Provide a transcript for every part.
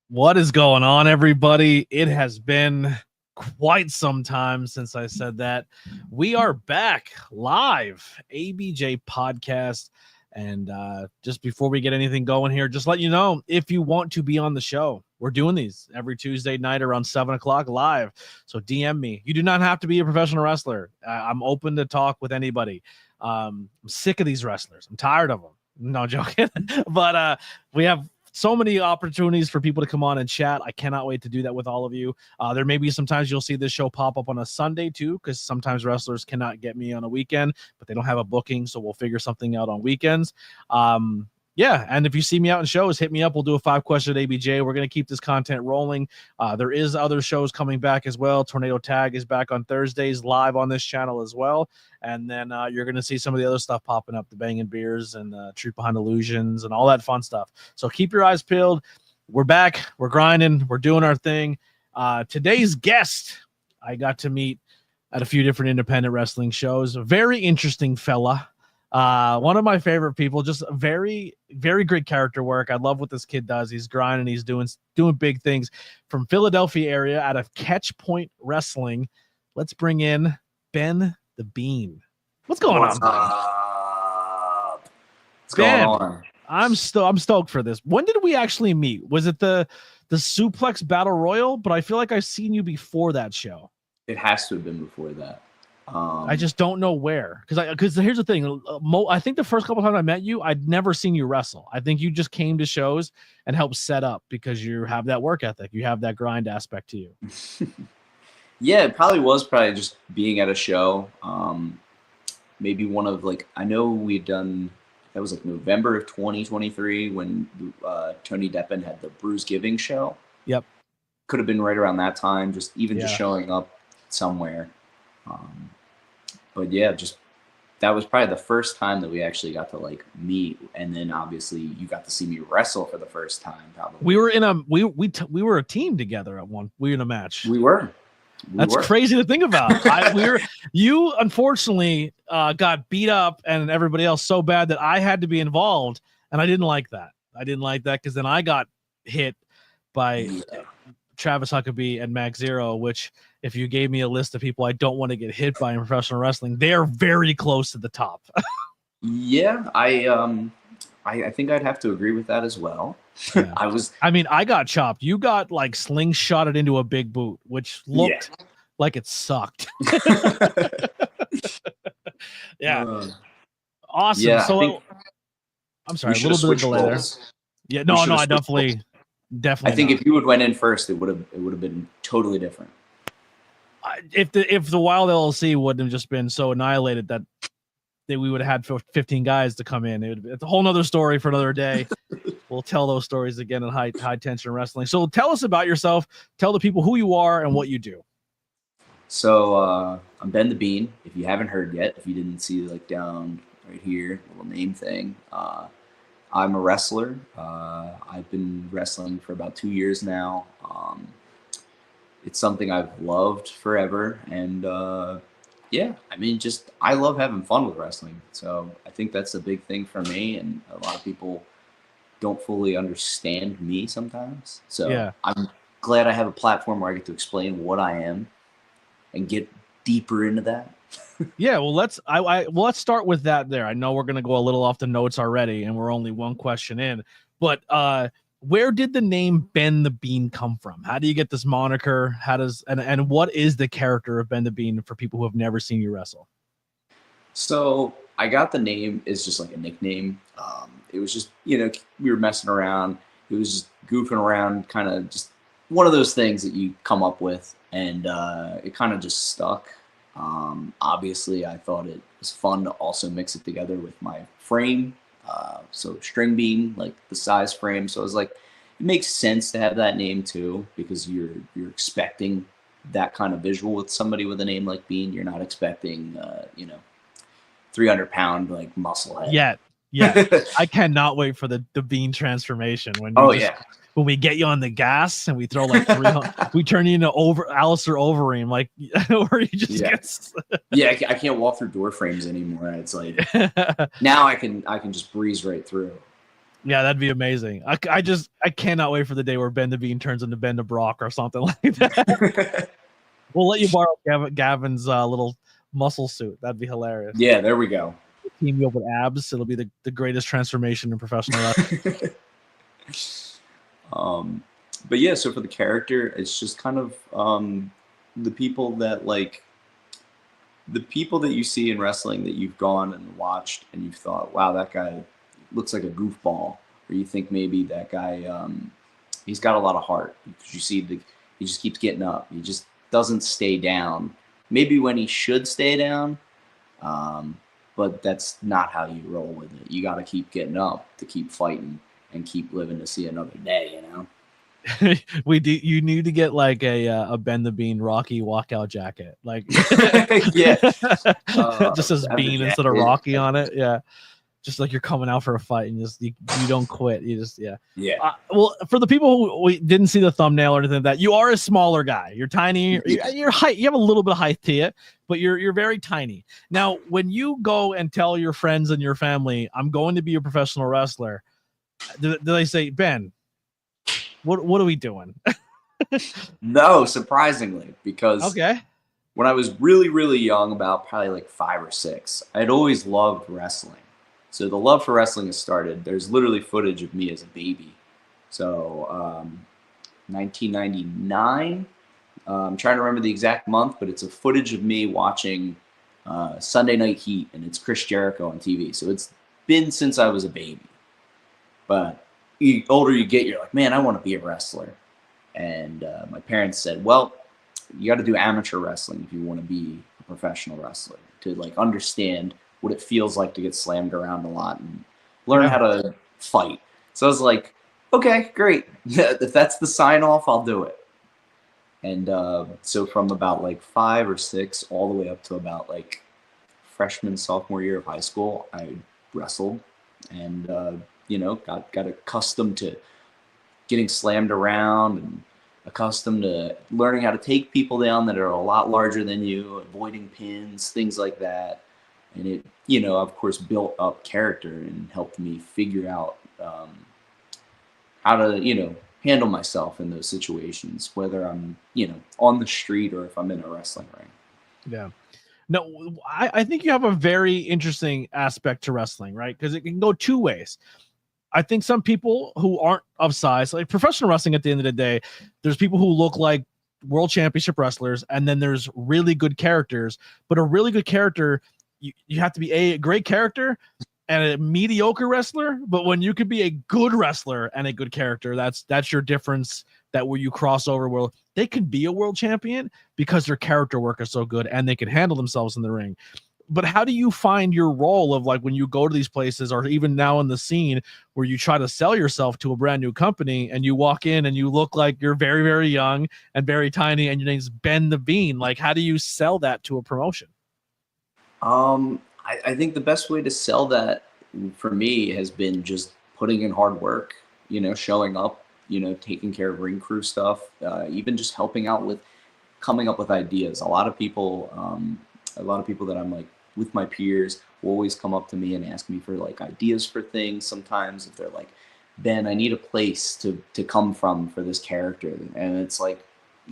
What is going on, everybody? It has been quite some time since I said that. We are back live, ABJ Podcast. And just before we get anything going here, just let you know, if you want to be on the show, we're doing these every Tuesday night around 7 o'clock live. So DM me. You do not have to be a professional wrestler. I'm open to talk with anybody. I'm sick of these wrestlers. I'm tired of them. No joking. But we have so many opportunities for people to come on and chat. I cannot wait to do that with all of you. There may be sometimes you'll see this show pop up on a Sunday too, because sometimes wrestlers cannot get me on a weekend, but they don't have a booking, so we'll figure something out on weekends. Yeah, and if you see me out in shows, hit me up. We'll do a 5-question ABJ. We're going to keep this content rolling. There is other shows coming back as well. Tornado Tag is back on Thursdays live on this channel as well. And then you're going to see some of the other stuff popping up, the Banging Beers and Truth Behind Illusions and all that fun stuff. So keep your eyes peeled. We're back. We're grinding. We're doing our thing. Today's guest, I got to meet at a few different independent wrestling shows. A very interesting fella. One of my favorite people, just very, very great character work. I love what this kid does. He's grinding. He's doing big things. From Philadelphia area out of Catch Point Wrestling. Let's bring in Ben the Bean. What's going on? What's going on? I'm stoked for this. When did we actually meet? Was it the Suplex Battle Royal? But I feel like I've seen you before that show. It has to have been before that. I just don't know where, because here's the thing. I think the first couple times I met you, I'd never seen you wrestle. I think you just came to shows and helped set up because you have that work ethic. You have that grind aspect to you. Yeah, it probably just being at a show. Maybe one of I know we'd done, that was November of 2023 when Tony Deppen had the Bruise Giving show. Yep. Could have been right around that time, just showing up somewhere. But yeah, that was probably the first time that we actually got to meet, and then obviously you got to see me wrestle for the first time. Probably we were in a we were a team together at one. We were in a match. We were. That's crazy to think about. You unfortunately got beat up and everybody else so bad that I had to be involved, and I didn't like that. Because then I got hit by Travis Huckabee and Max Zero, which, if you gave me a list of people I don't want to get hit by in professional wrestling, they are very close to the top. Yeah, I think I'd have to agree with that as well. Yeah. I got chopped. You got slingshotted into a big boot, which looked like it sucked. Yeah. Awesome. Yeah, so I'm sorry, a little bit of delay there. Yeah, no, I definitely. I think if you would went in first, it would have been totally different. If the Wild LLC wouldn't have just been so annihilated that we would have had 15 guys to come in, it's a whole nother story for another day. We'll tell those stories again in high tension wrestling. So tell us about yourself. Tell the people who you are and what you do. So I'm Ben the Bean. If you haven't heard yet, if you didn't see down right here, little name thing. I'm a wrestler. I've been wrestling for about 2 years now. It's something I've loved forever. And I love having fun with wrestling. So I think that's a big thing for me. And a lot of people don't fully understand me sometimes. So I'm glad I have a platform where I get to explain what I am and get deeper into that. Yeah, well, let's start with that there. I know we're going to go a little off the notes already, and we're only one question in, but where did the name Ben the Bean come from? How do you get this moniker? And what is the character of Ben the Bean for people who have never seen you wrestle? So I got the name as just a nickname. It was just, we were messing around. It was just goofing around, kind of just one of those things that you come up with, and it kind of just stuck. Obviously, I thought it was fun to also mix it together with my frame. So string bean, the size frame. So I was it makes sense to have that name too, because you're expecting that kind of visual with somebody with a name like Bean. You're not expecting, 300-pound muscle head. Yeah. I cannot wait for the Bean transformation when we get you on the gas and we throw 300, we turn you into Alistair Overeem, where you just gets. I can't walk through door frames anymore. It's now I can just breeze right through. Yeah, that'd be amazing. I cannot wait for the day where Ben the Bean turns into Ben the Brock or something like that. We'll let you borrow Gavin's little muscle suit. That'd be hilarious. Yeah, there we go. Team you up with abs. It'll be the greatest transformation in professional wrestling. But yeah, so for the character, it's just kind of the people that you see in wrestling that you've gone and watched and you've thought, wow, that guy looks like a goofball, or you think maybe that guy he's got a lot of heart, because you see he just keeps getting up. He just doesn't stay down. Maybe when he should stay down, but that's not how you roll with it. You got to keep getting up to keep fighting and keep living to see another day, you know? You need to get like a Ben the Bean Rocky walkout jacket, like yeah, just says Bean instead of Rocky on it. Yeah, just like you're coming out for a fight and you don't quit. You just yeah. Well, for the people who we didn't see the thumbnail or anything like that, you are a smaller guy. You're tiny. Your height. You have a little bit of height to you, but you're very tiny. Now, when you go and tell your friends and your family, I'm going to be a professional wrestler, do they say, Ben, what are we doing? No, surprisingly, because when I was really, really young, about probably like 5 or 6, I'd always loved wrestling. So the love for wrestling has started. There's literally footage of me as a baby. So 1999, I'm trying to remember the exact month, but it's a footage of me watching Sunday Night Heat, and it's Chris Jericho on TV. So it's been since I was a baby. But the older you get, you're like, man, I want to be a wrestler. And my parents said, well, you got to do amateur wrestling if you want to be a professional wrestler, to like understand what it feels like to get slammed around a lot and learn how to fight. So I was like, okay, great. If that's the sign off, I'll do it. And so from about like 5 or 6 all the way up to about like freshman, sophomore year of high school, I wrestled and got accustomed to getting slammed around and accustomed to learning how to take people down that are a lot larger than you, avoiding pins, things like that. And it, of course, built up character and helped me figure out how to, handle myself in those situations, whether I'm, on the street or if I'm in a wrestling ring. Yeah. No, I think you have a very interesting aspect to wrestling, right? Because it can go two ways. I think some people who aren't of size, like professional wrestling at the end of the day, there's people who look like world championship wrestlers, and then there's really good characters. But a really good character, you have to be a great character and a mediocre wrestler. But when you could be a good wrestler and a good character, that's your difference, that where you cross over, where they can be a world champion because their character work is so good and they can handle themselves in the ring. But how do you find your role of, like, when you go to these places, or even now in the scene where you try to sell yourself to a brand new company and you walk in and you look like you're very, very young and very tiny and your name's Ben the Bean? Like, how do you sell that to a promotion? I think the best way to sell that for me has been just putting in hard work, showing up, taking care of ring crew stuff, even just helping out with coming up with ideas. A lot of people that I'm like with my peers will always come up to me and ask me for like ideas for things. Sometimes if they're like, Ben, I need a place to come from for this character. And it's like,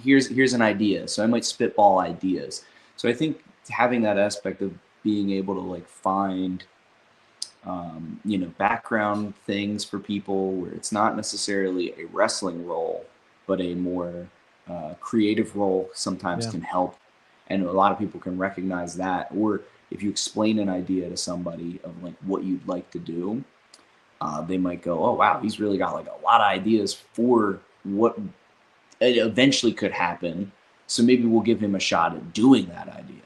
here's an idea. So I might spitball ideas. So I think having that aspect of being able to like find, background things for people where it's not necessarily a wrestling role, but a more creative role sometimes can help. And a lot of people can recognize that. Or if you explain an idea to somebody of like what you'd like to do, they might go, oh, wow, he's really got like a lot of ideas for what eventually could happen. So maybe we'll give him a shot at doing that idea.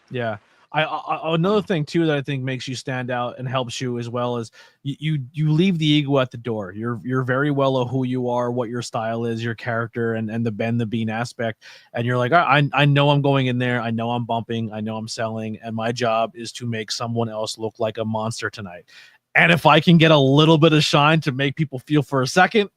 Yeah. Another thing too that I think makes you stand out and helps you as well is you leave the ego at the door. You're very well of who you are, what your style is, your character, and the Ben the Bean aspect. And you're like, I know I'm going in there. I know I'm bumping. I know I'm selling. And my job is to make someone else look like a monster tonight. And if I can get a little bit of shine to make people feel for a second,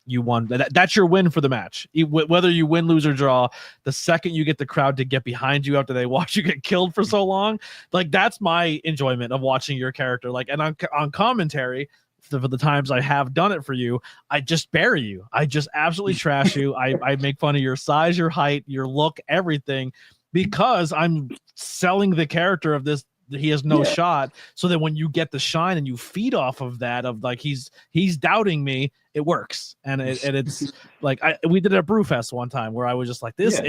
you won. That's your win for the match. Whether you win, lose, or draw, the second you get the crowd to get behind you after they watch you get killed for so long, like, that's my enjoyment of watching your character. Like, and on commentary, for the times I have done it for you, I just bury you. I just absolutely trash you. I make fun of your size, your height, your look, everything, because I'm selling the character of this. He has no shot. So that when you get the shine and you feed off of that, of like he's doubting me, it works. And it's like we did it at Brewfest one time where I was just like this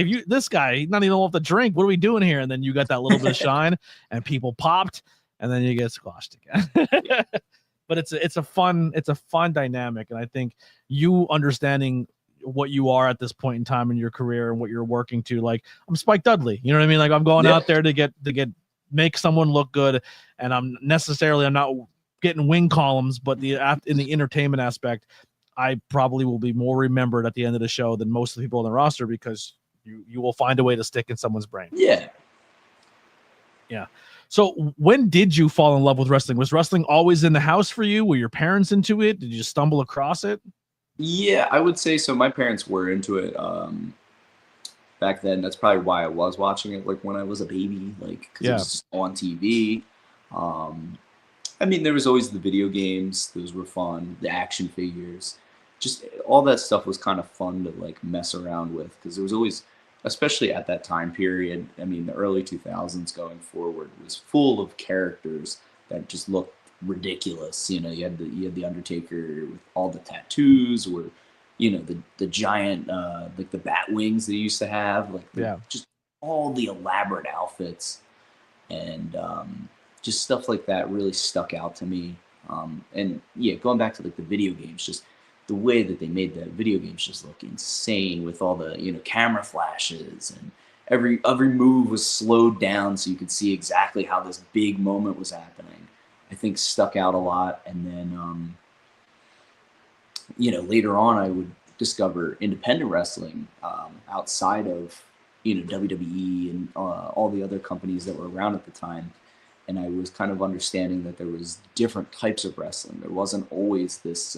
guy, he's not even off the drink. What are we doing here? And then you got that little bit of shine, and people popped, and then you get squashed again. But it's a fun dynamic, and I think you understanding what you are at this point in time in your career and what you're working to. Like, I'm Spike Dudley, you know what I mean? Like, I'm going out there to make someone look good, and I'm not getting wing columns, but in the entertainment aspect, I probably will be more remembered at the end of the show than most of the people on the roster, because you will find a way to stick in someone's brain. Yeah. So when did you fall in love with wrestling? Was wrestling always in the house for you? Were your parents into it? Did you stumble across it? Yeah, I would say so. My parents were into it back then. That's probably why I was watching it, like when I was a baby, like because it was just on TV. I mean, there was always the video games; those were fun. The action figures, just all that stuff was kind of fun to like mess around with, because there was always, especially at that time period. I mean, the early 2000s going forward was full of characters that just looked ridiculous. You know, you had the Undertaker with all the tattoos, or you know, the giant like the bat wings that he used to have, like just all the elaborate outfits, and just stuff like that really stuck out to me. And yeah, going back to like the video games, just the way that they made the video games just look insane with all the, you know, camera flashes, and every move was slowed down so you could see exactly how this big moment was happening. I think stuck out a lot. And then, you know, later on I would discover independent wrestling outside of, you know, WWE and all the other companies that were around at the time. And I was kind of understanding that there was different types of wrestling. There wasn't always this,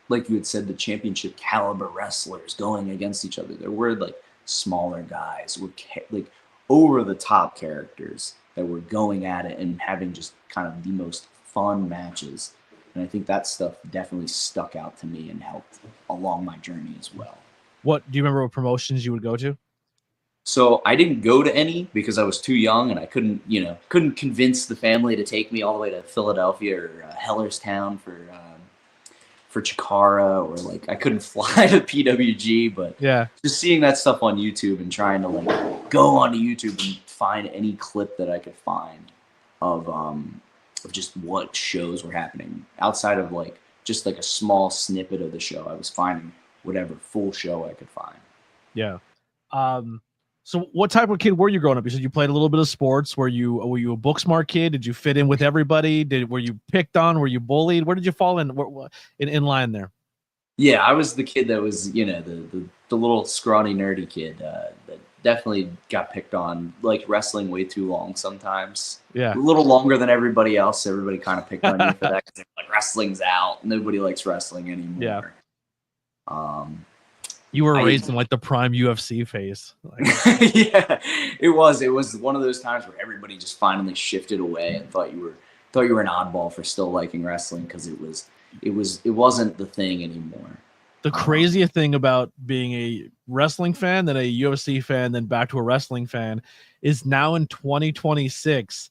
like you had said, the championship caliber wrestlers going against each other. There were like smaller guys with like over the top characters that were going at it and having just kind of the most fun matches. And I think that stuff definitely stuck out to me and helped along my journey as well. What do you remember? What promotions you would go to? So I didn't go to any because I was too young, and I couldn't convince the family to take me all the way to Philadelphia or Hellerstown for Chikara, or like I couldn't fly to PWG. But just seeing that stuff on YouTube and trying to like go onto YouTube and find any clip that I could find of just what shows were happening outside of like just like a small snippet of the show. I was finding whatever full show I could find. Yeah. So what type of kid were you growing up? You said you played a little bit of sports. Were you a book smart kid? Did you fit in with everybody? Were you picked on? Were you bullied? Where did you fall in line there? Yeah, I was the kid that was, you know, the little scrawny nerdy kid that definitely got picked on, like wrestling way too long sometimes. Yeah. A little longer than everybody else. Everybody kind of picked on you for that, 'cause like wrestling's out. Nobody likes wrestling anymore. Yeah. You were raised in like the prime UFC phase. Like. Yeah, it was one of those times where everybody just finally shifted away and thought you were an oddball for still liking wrestling, because it wasn't the thing anymore. The craziest thing about being a wrestling fan, then a UFC fan, then back to a wrestling fan, is now in 2026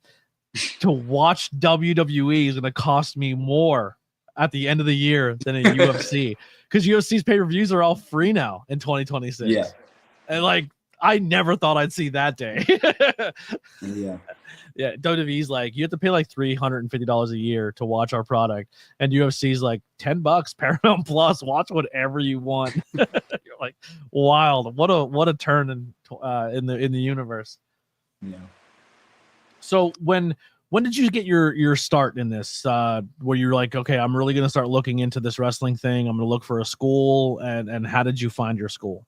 to watch WWE is going to cost me more at the end of the year than a UFC, because UFC's pay-per-views are all free now in 2026. Yeah. And like, I never thought I'd see that day. Yeah. Yeah. WWE's like, you have to pay like $350 a year to watch our product. And UFC's like $10 Paramount Plus, watch whatever you want. You're like, wild. What a turn in the universe. Yeah. So when did you get your start in this, where you're like, okay, I'm really going to start looking into this wrestling thing. I'm going to look for a school. And how did you find your school?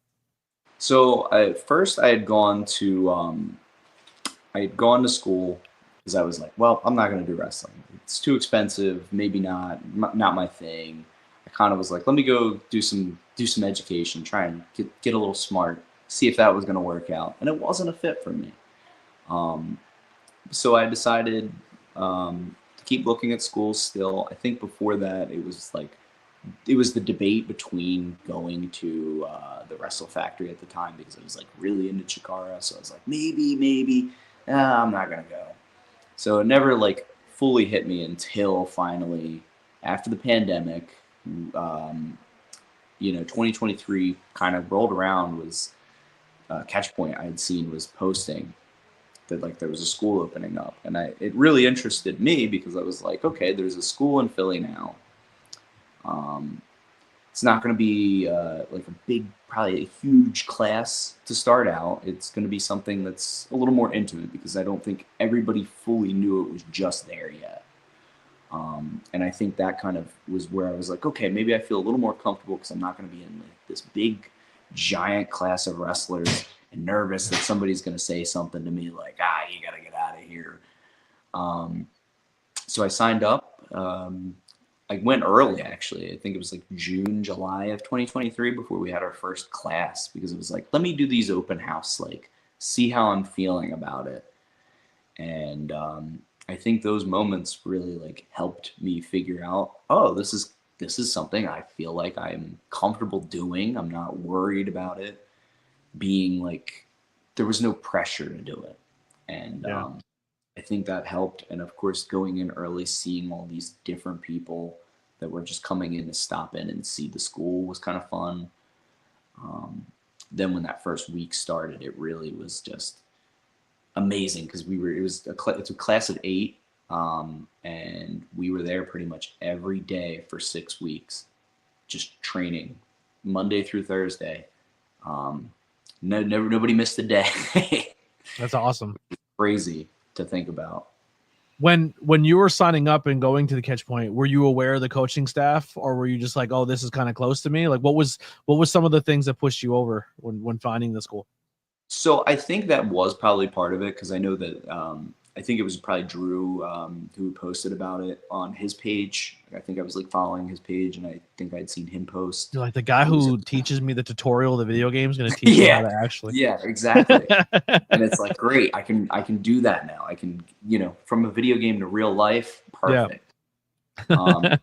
So at first I had gone to school because I was like, well, I'm not going to do wrestling. It's too expensive. Maybe not my thing. I kind of was like, let me go do some education, try and get a little smart, see if that was going to work out. And it wasn't a fit for me. So I decided to keep looking at schools still. I think before that, it was the debate between going to the Wrestle Factory at the time because I was like really into Chikara. So I was like, maybe, I'm not gonna go. So it never like fully hit me until finally after the pandemic, 2023 kind of rolled around. Was Catchpoint I had seen was posting that like there was a school opening up, and it really interested me because I was like, okay, there's a school in Philly now. It's not going to be like probably a huge class to start out. It's going to be something that's a little more intimate because I don't think everybody fully knew it was just there yet. And I think that kind of was where I was like, okay, maybe I feel a little more comfortable because I'm not going to be in like this big, giant class of wrestlers and nervous that somebody's going to say something to me like, you got to get out of here. So I signed up. I went early, actually. I think it was like June, July of 2023 before we had our first class because it was like, let me do these open house, like see how I'm feeling about it. And I think those moments really like helped me figure out, this is something I feel like I'm comfortable doing. I'm not worried about it being like, there was no pressure to do it. And I think that helped. And of course, going in early, seeing all these different people that were just coming in to stop in and see the school was kind of fun. Then when that first week started, it really was just amazing because it's a class of 8. And we were there pretty much every day for 6 weeks, just training Monday through Thursday. Nobody missed a day. That's awesome. Crazy to think about. When you were signing up and going to the Catchpoint, were you aware of the coaching staff, or were you just like, this is kind of close to me? Like, what was some of the things that pushed you over when finding the school? So I think that was probably part of it because I know that I think it was probably Drew who posted about it on his page. I think I was like following his page, and I think I'd seen him post. You're like the guy who teaches me the tutorial of the video game is going to teach me how to actually. Yeah, exactly. And it's like, great, I can do that now. I can, from a video game to real life, perfect. Yeah.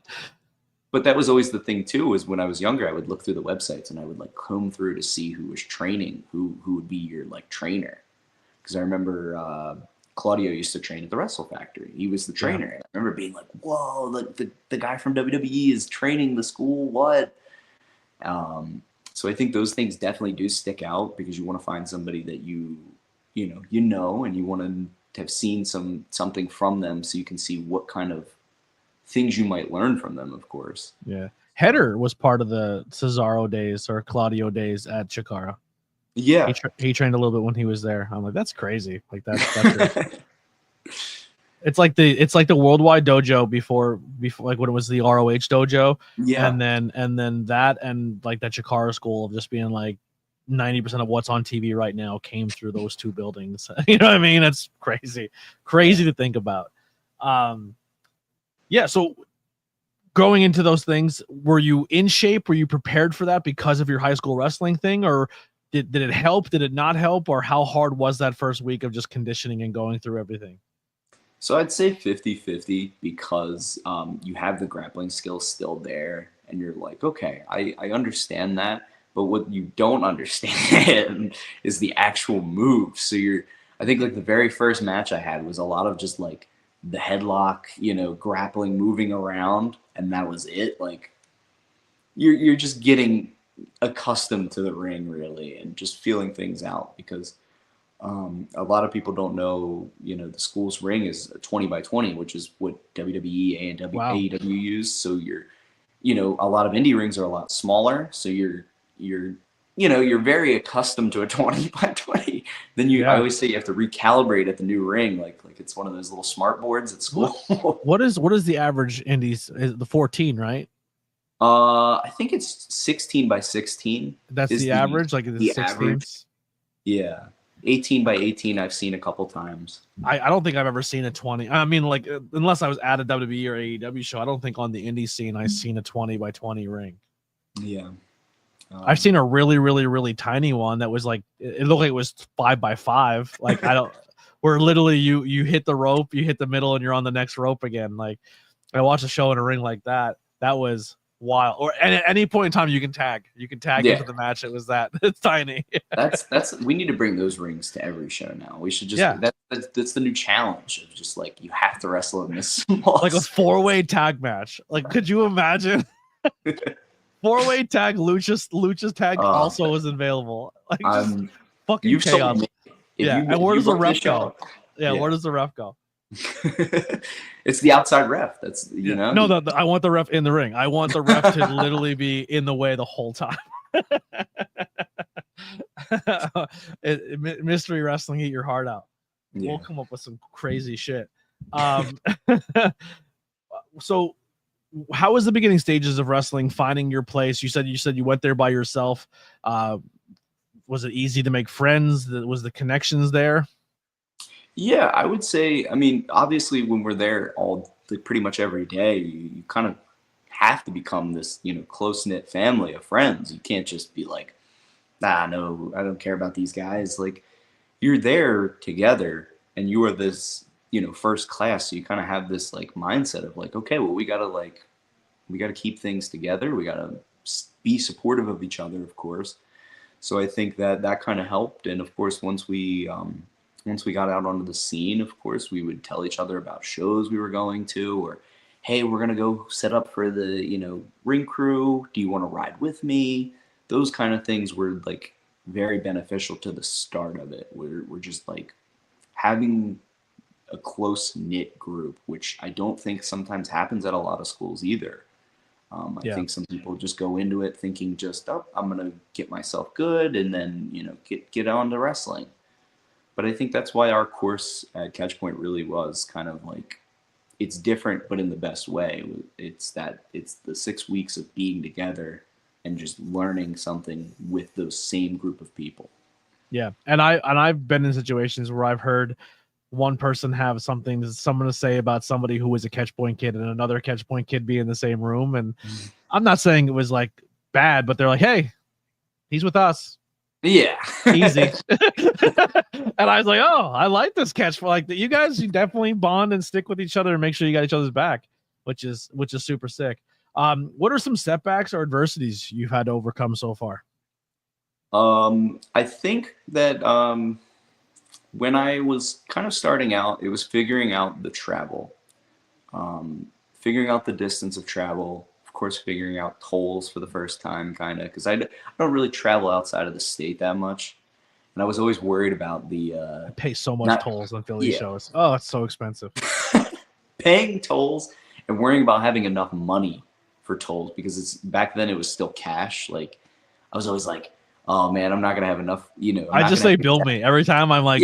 But that was always the thing too, was when I was younger, I would look through the websites and I would like comb through to see who was training, who would be your like trainer. Because I remember Claudio used to train at the Wrestle Factory. He was the trainer. Yeah. I remember being like, whoa, like the guy from WWE is training the school. What? So I think those things definitely do stick out because you want to find somebody that you know, and you want to have seen something from them so you can see what kind of things you might learn from them, of course. Yeah. Header was part of the Cesaro days or Claudio days at Chikara. Yeah. He trained a little bit when he was there. I'm like, that's crazy. Like that's crazy. It's like the worldwide dojo before like when it was the ROH dojo. Yeah. And then that and like that Chikara school of just being like 90% of what's on TV right now came through those two buildings. You know what I mean? That's crazy to think about. Yeah. So going into those things, were you in shape? Were you prepared for that because of your high school wrestling thing, or did it help? Did it not help? Or how hard was that first week of just conditioning and going through everything? So I'd say 50-50 because you have the grappling skills still there and you're like, okay, I understand that. But what you don't understand is the actual move. So I think like the very first match I had was a lot of just like the headlock, grappling, moving around. And that was it. Like you're just getting accustomed to the ring really and just feeling things out because a lot of people don't know, the school's ring is a 20x20, which is what WWE and AEW use. So a lot of indie rings are a lot smaller. So you're very accustomed to a 20x20. Then I always say you have to recalibrate at the new ring. Like it's one of those little smart boards at school. What is the average indies? Is the 14, right? I think it's 16x16. That's the average, like the 16. Average. Yeah. 18x18 I've seen a couple times. I don't think I've ever seen a 20. I mean, like unless I was at a WWE or AEW show, I don't think on the indie scene I've seen a 20x20 ring. Yeah. I've seen a really, really, really tiny one that was like it looked like it was 5x5. Like where literally you hit the rope, you hit the middle, and you're on the next rope again. Like I watched a show in a ring like that. That was wild. Or at any point in time you can tag. You can tag into the match. It was that. It's tiny. That's we need to bring those rings to every show now. We should just that's the new challenge of just like you have to wrestle in this small like a 4-way tag match. Like could you imagine? 4-way tag Lucha's tag also was available. Like just fucking chaos. And where does the ref go? Where does the ref go? It's the outside ref. That's you know. No, I want the ref in the ring. I want the ref to literally be in the way the whole time. Mystery wrestling, eat your heart out. We'll come up with some crazy shit. So how was the beginning stages of wrestling, finding your place? You said you went there by yourself. Was it easy to make friends? Was the connections there? Yeah, I would say, I mean, obviously when we're there pretty much every day, you kind of have to become this, close-knit family of friends. You can't just be like, no, I don't care about these guys. Like you're there together and you are this, first class. So you kind of have this like mindset of like, okay, well, we got to keep things together. We got to be supportive of each other, of course. So I think that kind of helped. And of course, once we got out onto the scene, of course, we would tell each other about shows we were going to, or, hey, we're going to go set up for the, ring crew. Do you want to ride with me? Those kind of things were like very beneficial to the start of it. We're just like having a close knit group, which I don't think sometimes happens at a lot of schools either. I think some people just go into it thinking just, I'm going to get myself good and then, get on to wrestling. But I think that's why our course at Catchpoint really was kind of like, it's different, but in the best way. It's the 6 weeks of being together and just learning something with those same group of people. Yeah. And I've been in situations where I've heard one person have someone to say about somebody who was a Catchpoint kid and another Catchpoint kid be in the same room. And I'm not saying it was like bad, but they're like, hey, he's with us. Yeah. Easy. And I was like, oh, I like this catch. Like you definitely bond and stick with each other and make sure you got each other's back, which is super sick. What are some setbacks or adversities you've had to overcome so far? I think that when I was kind of starting out, it was figuring out the travel, figuring out the distance of travel. Of course, figuring out tolls for the first time, kind of, because I don't really travel outside of the state that much. And I was always worried about I pay so much tolls on Philly shows. Oh, it's so expensive. Paying tolls and worrying about having enough money for tolls, because back then it was still cash. Like I was always like, oh man, I'm not gonna have enough. I just say bill me every time. I'm like,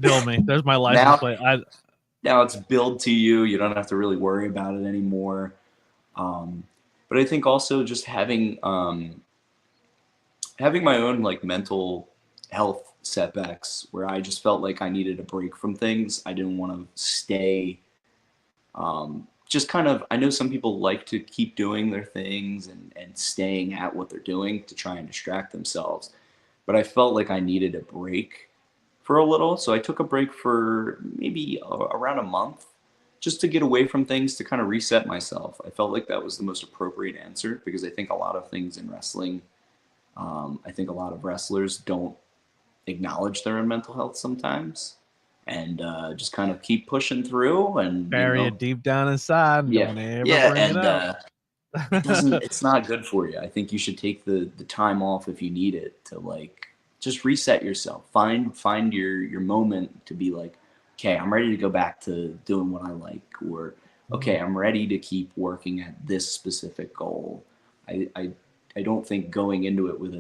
bill me. There's my license plate. Now it's billed to you. You don't have to really worry about it anymore. But I think also just having my own like mental health setbacks where I just felt like I needed a break from things. I didn't want to stay. Just kind of, I know some people like to keep doing their things and staying at what they're doing to try and distract themselves. But I felt like I needed a break for a little. So I took a break for maybe around a month, just to get away from things, to kind of reset myself. I felt like that was the most appropriate answer, because I think a lot of things in wrestling, I think a lot of wrestlers don't acknowledge their own mental health sometimes, and just kind of keep pushing through and bury it deep down inside. It's not good for you. I think you should take the time off if you need it to like just reset yourself. Find your moment to be like, okay, I'm ready to go back to doing what I like, or okay, I'm ready to keep working at this specific goal. I don't think going into it with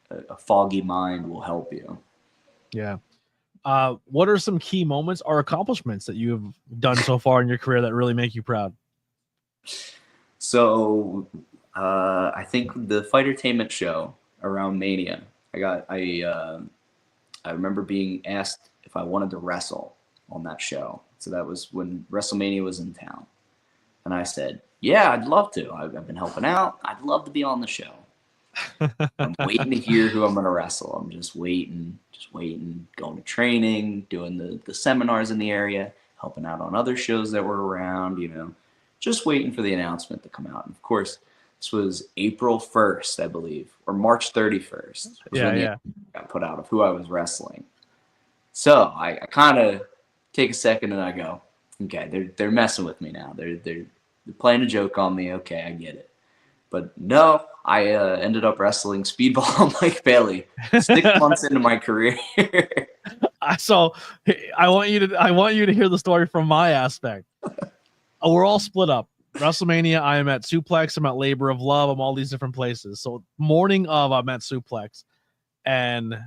a foggy mind will help you. Yeah. What are some key moments or accomplishments that you have done so far in your career that really make you proud? So I think the Fightertainment show around Mania, I remember being asked if I wanted to wrestle on that show. So that was when WrestleMania was in town. And I said, yeah, I'd love to. I've been helping out. I'd love to be on the show. I'm waiting to hear who I'm going to wrestle. I'm just waiting, going to training, doing the seminars in the area, helping out on other shows that were around, just waiting for the announcement to come out. And of course, this was April 1st, I believe, or March 31st. Was when the announcement got put out of who I was wrestling. So I kind of take a second and I go, okay, they're messing with me now. They're playing a joke on me. Okay, I get it. But no, I ended up wrestling Speedball Mike Bailey 6 months into my career. So I want you to hear the story from my aspect. We're all split up. WrestleMania, I am at Suplex. I'm at Labor of Love. I'm all these different places. So morning of, I'm at Suplex, and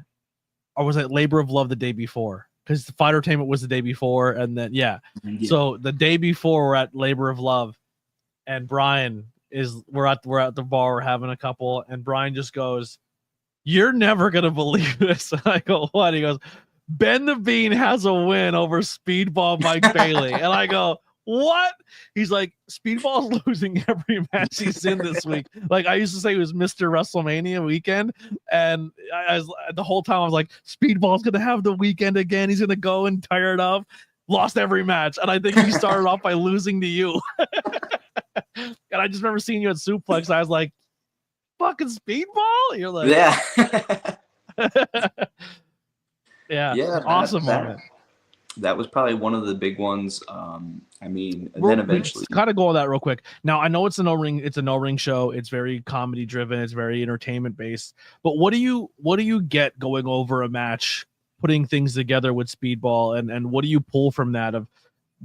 I was at Labor of Love the day before because the Fighter Entertainment was the day before, and then So the day before we're at Labor of Love, and Brian we're at the bar, we're having a couple, and Brian just goes, "You're never gonna believe this." And I go, "What?" He goes, "Ben the Bean has a win over Speedball Mike Bailey," and I go, "What?" He's like, "Speedball's losing every match he's in this week." Like I used to say, it was Mr. WrestleMania weekend, and the whole time I was like, "Speedball's gonna have the weekend again. He's gonna go and tire it up." Lost every match, and I think he started off by losing to you. And I just remember seeing you at Suplex. I was like, "Fucking Speedball!" You're like, yeah, awesome moment. That was probably one of the big ones. And then eventually, kind of go on that real quick. Now I know it's a no ring show. It's very comedy driven. It's very entertainment based. But what do you get going over a match, putting things together with Speedball, and what do you pull from that of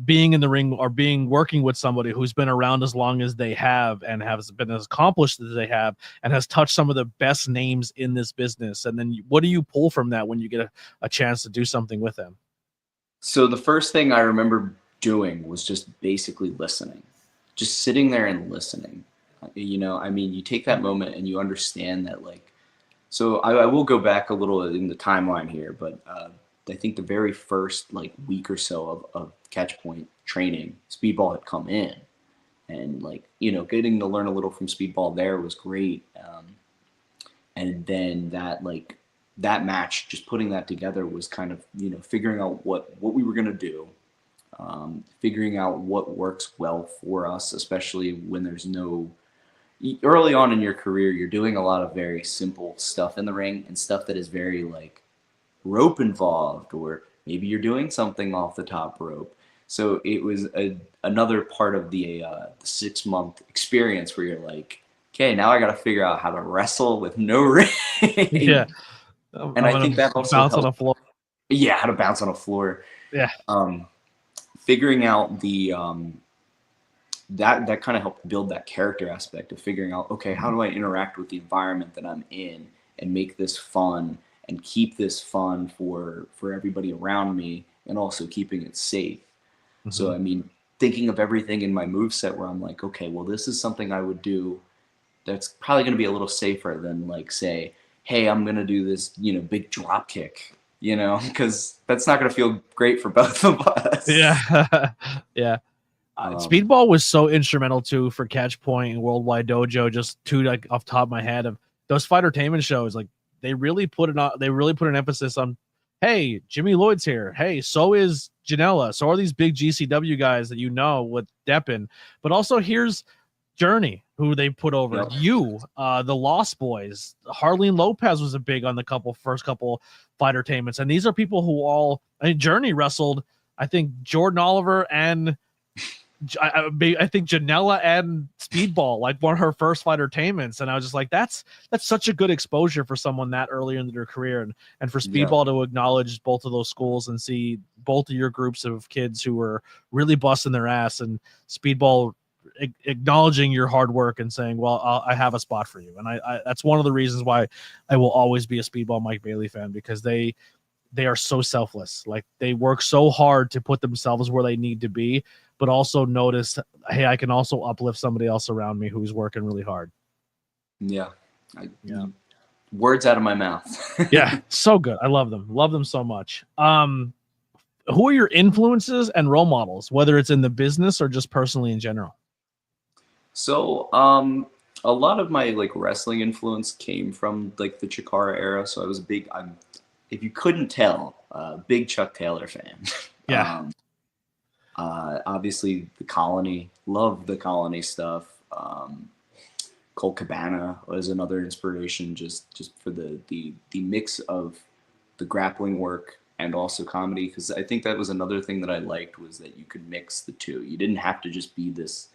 being in the ring or working with somebody who's been around as long as they have and has been as accomplished as they have and has touched some of the best names in this business? And then what do you pull from that when you get a chance to do something with them? So the first thing I remember doing was just basically listening, just sitting there and listening. You take that moment and you understand that, like, so I will go back a little in the timeline here, but I think the very first week or so of Catchpoint training, Speedball had come in, and getting to learn a little from Speedball there was great. And then that match, just putting that together was kind of figuring out what we were gonna do, figuring out what works well for us, especially when there's no. Early on in your career, you're doing a lot of very simple stuff in the ring and stuff that is very rope involved, or maybe you're doing something off the top rope. So it was another part of the 6-month experience where you're like, okay, now I got to figure out how to wrestle with no ring. Yeah, and I think that also bounce on a floor. Yeah, how to bounce on a floor. Yeah, figuring out the that kind of helped build that character aspect of figuring out, okay, how do I interact with the environment that I'm in and make this fun and keep this fun for everybody around me, and also keeping it safe. Mm-hmm. So, thinking of everything in my moveset where I'm like, okay, well, this is something I would do that's probably going to be a little safer than say, hey, I'm going to do this, big drop kick, because that's not going to feel great for both of us. Yeah. Yeah. Speedball was so instrumental too for Catchpoint and Worldwide Dojo. Just two off the top of my head of those Fightertainment shows, they really put an emphasis on, hey, Jimmy Lloyd's here. Hey, so is Janela. So are these big GCW guys that with Deppin. But also here's Journey, who they put over. Yep. The Lost Boys. Harleen Lopez was a big on the first couple Fightertainments. And these are people who Journey wrestled, I think, Jordan Oliver and I think Janela and Speedball, one of her first Fightertainments, and I was just like, that's such a good exposure for someone that early in their career, and for Speedball to acknowledge both of those schools and see both of your groups of kids who were really busting their ass, and Speedball acknowledging your hard work and saying, well, I have a spot for you. And I that's one of the reasons why I will always be a Speedball Mike Bailey fan, because they are so selfless. They work so hard to put themselves where they need to be, but also notice, hey, I can also uplift somebody else around me who's working really hard. Yeah. Words out of my mouth. Yeah, so good. I love them. Love them so much. Who are your influences and role models, whether it's in the business or just personally in general? So A lot of my like wrestling influence came from like the Chikara era. So I was if you couldn't tell, big Chuck Taylor fan. Yeah. Obviously the Colony, love the Colony stuff. Colt Cabana was another inspiration, just for the mix of the grappling work and also comedy, because I think that was another thing that I liked, was that you could mix the two. You didn't have to just be this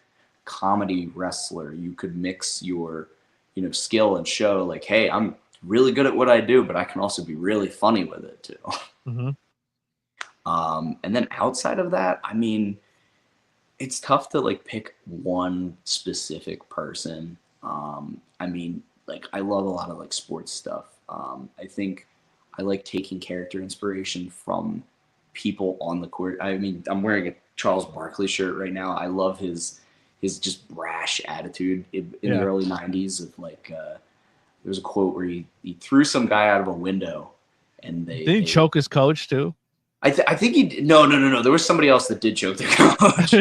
comedy wrestler. You could mix your, skill and show like, hey, I'm really good at what I do, but I can also be really funny with it too. Mm-hmm. And then outside of that, I mean, it's tough to like pick one specific person. I mean, like I love a lot of like sports stuff. I think I like taking character inspiration from people on the court. I mean, I'm wearing a Charles Barkley shirt right now. I love his just brash attitude in the early 90s of like, there's a quote where he threw some guy out of a window and did he choke his coach too? I think he did. No. There was somebody else that did choke the coach.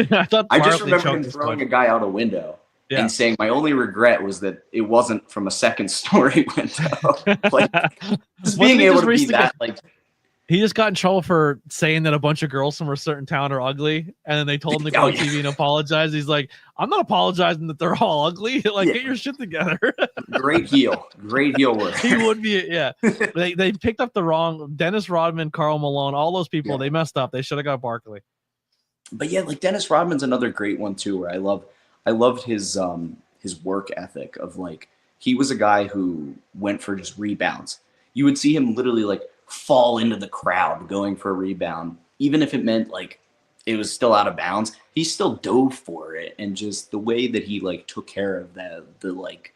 I just remember him throwing a guy out a window and saying, my only regret was that it wasn't from a second story window. Like, just being able to be that, like, he just got in trouble for saying that a bunch of girls from a certain town are ugly, and then they told him to go on TV and apologize. He's like, I'm not apologizing that they're all ugly. Like, get your shit together. Great heel work. He would be, They picked up the wrong Dennis Rodman, Karl Malone, all those people. They messed up. They should have got Barkley. But yeah, like Dennis Rodman's another great one too, where I loved his work ethic of like, he was a guy who went for just rebounds. You would see him literally like fall into the crowd going for a rebound, even if it meant like it was still out of bounds. He still dove for it, and just the way that he like took care of the like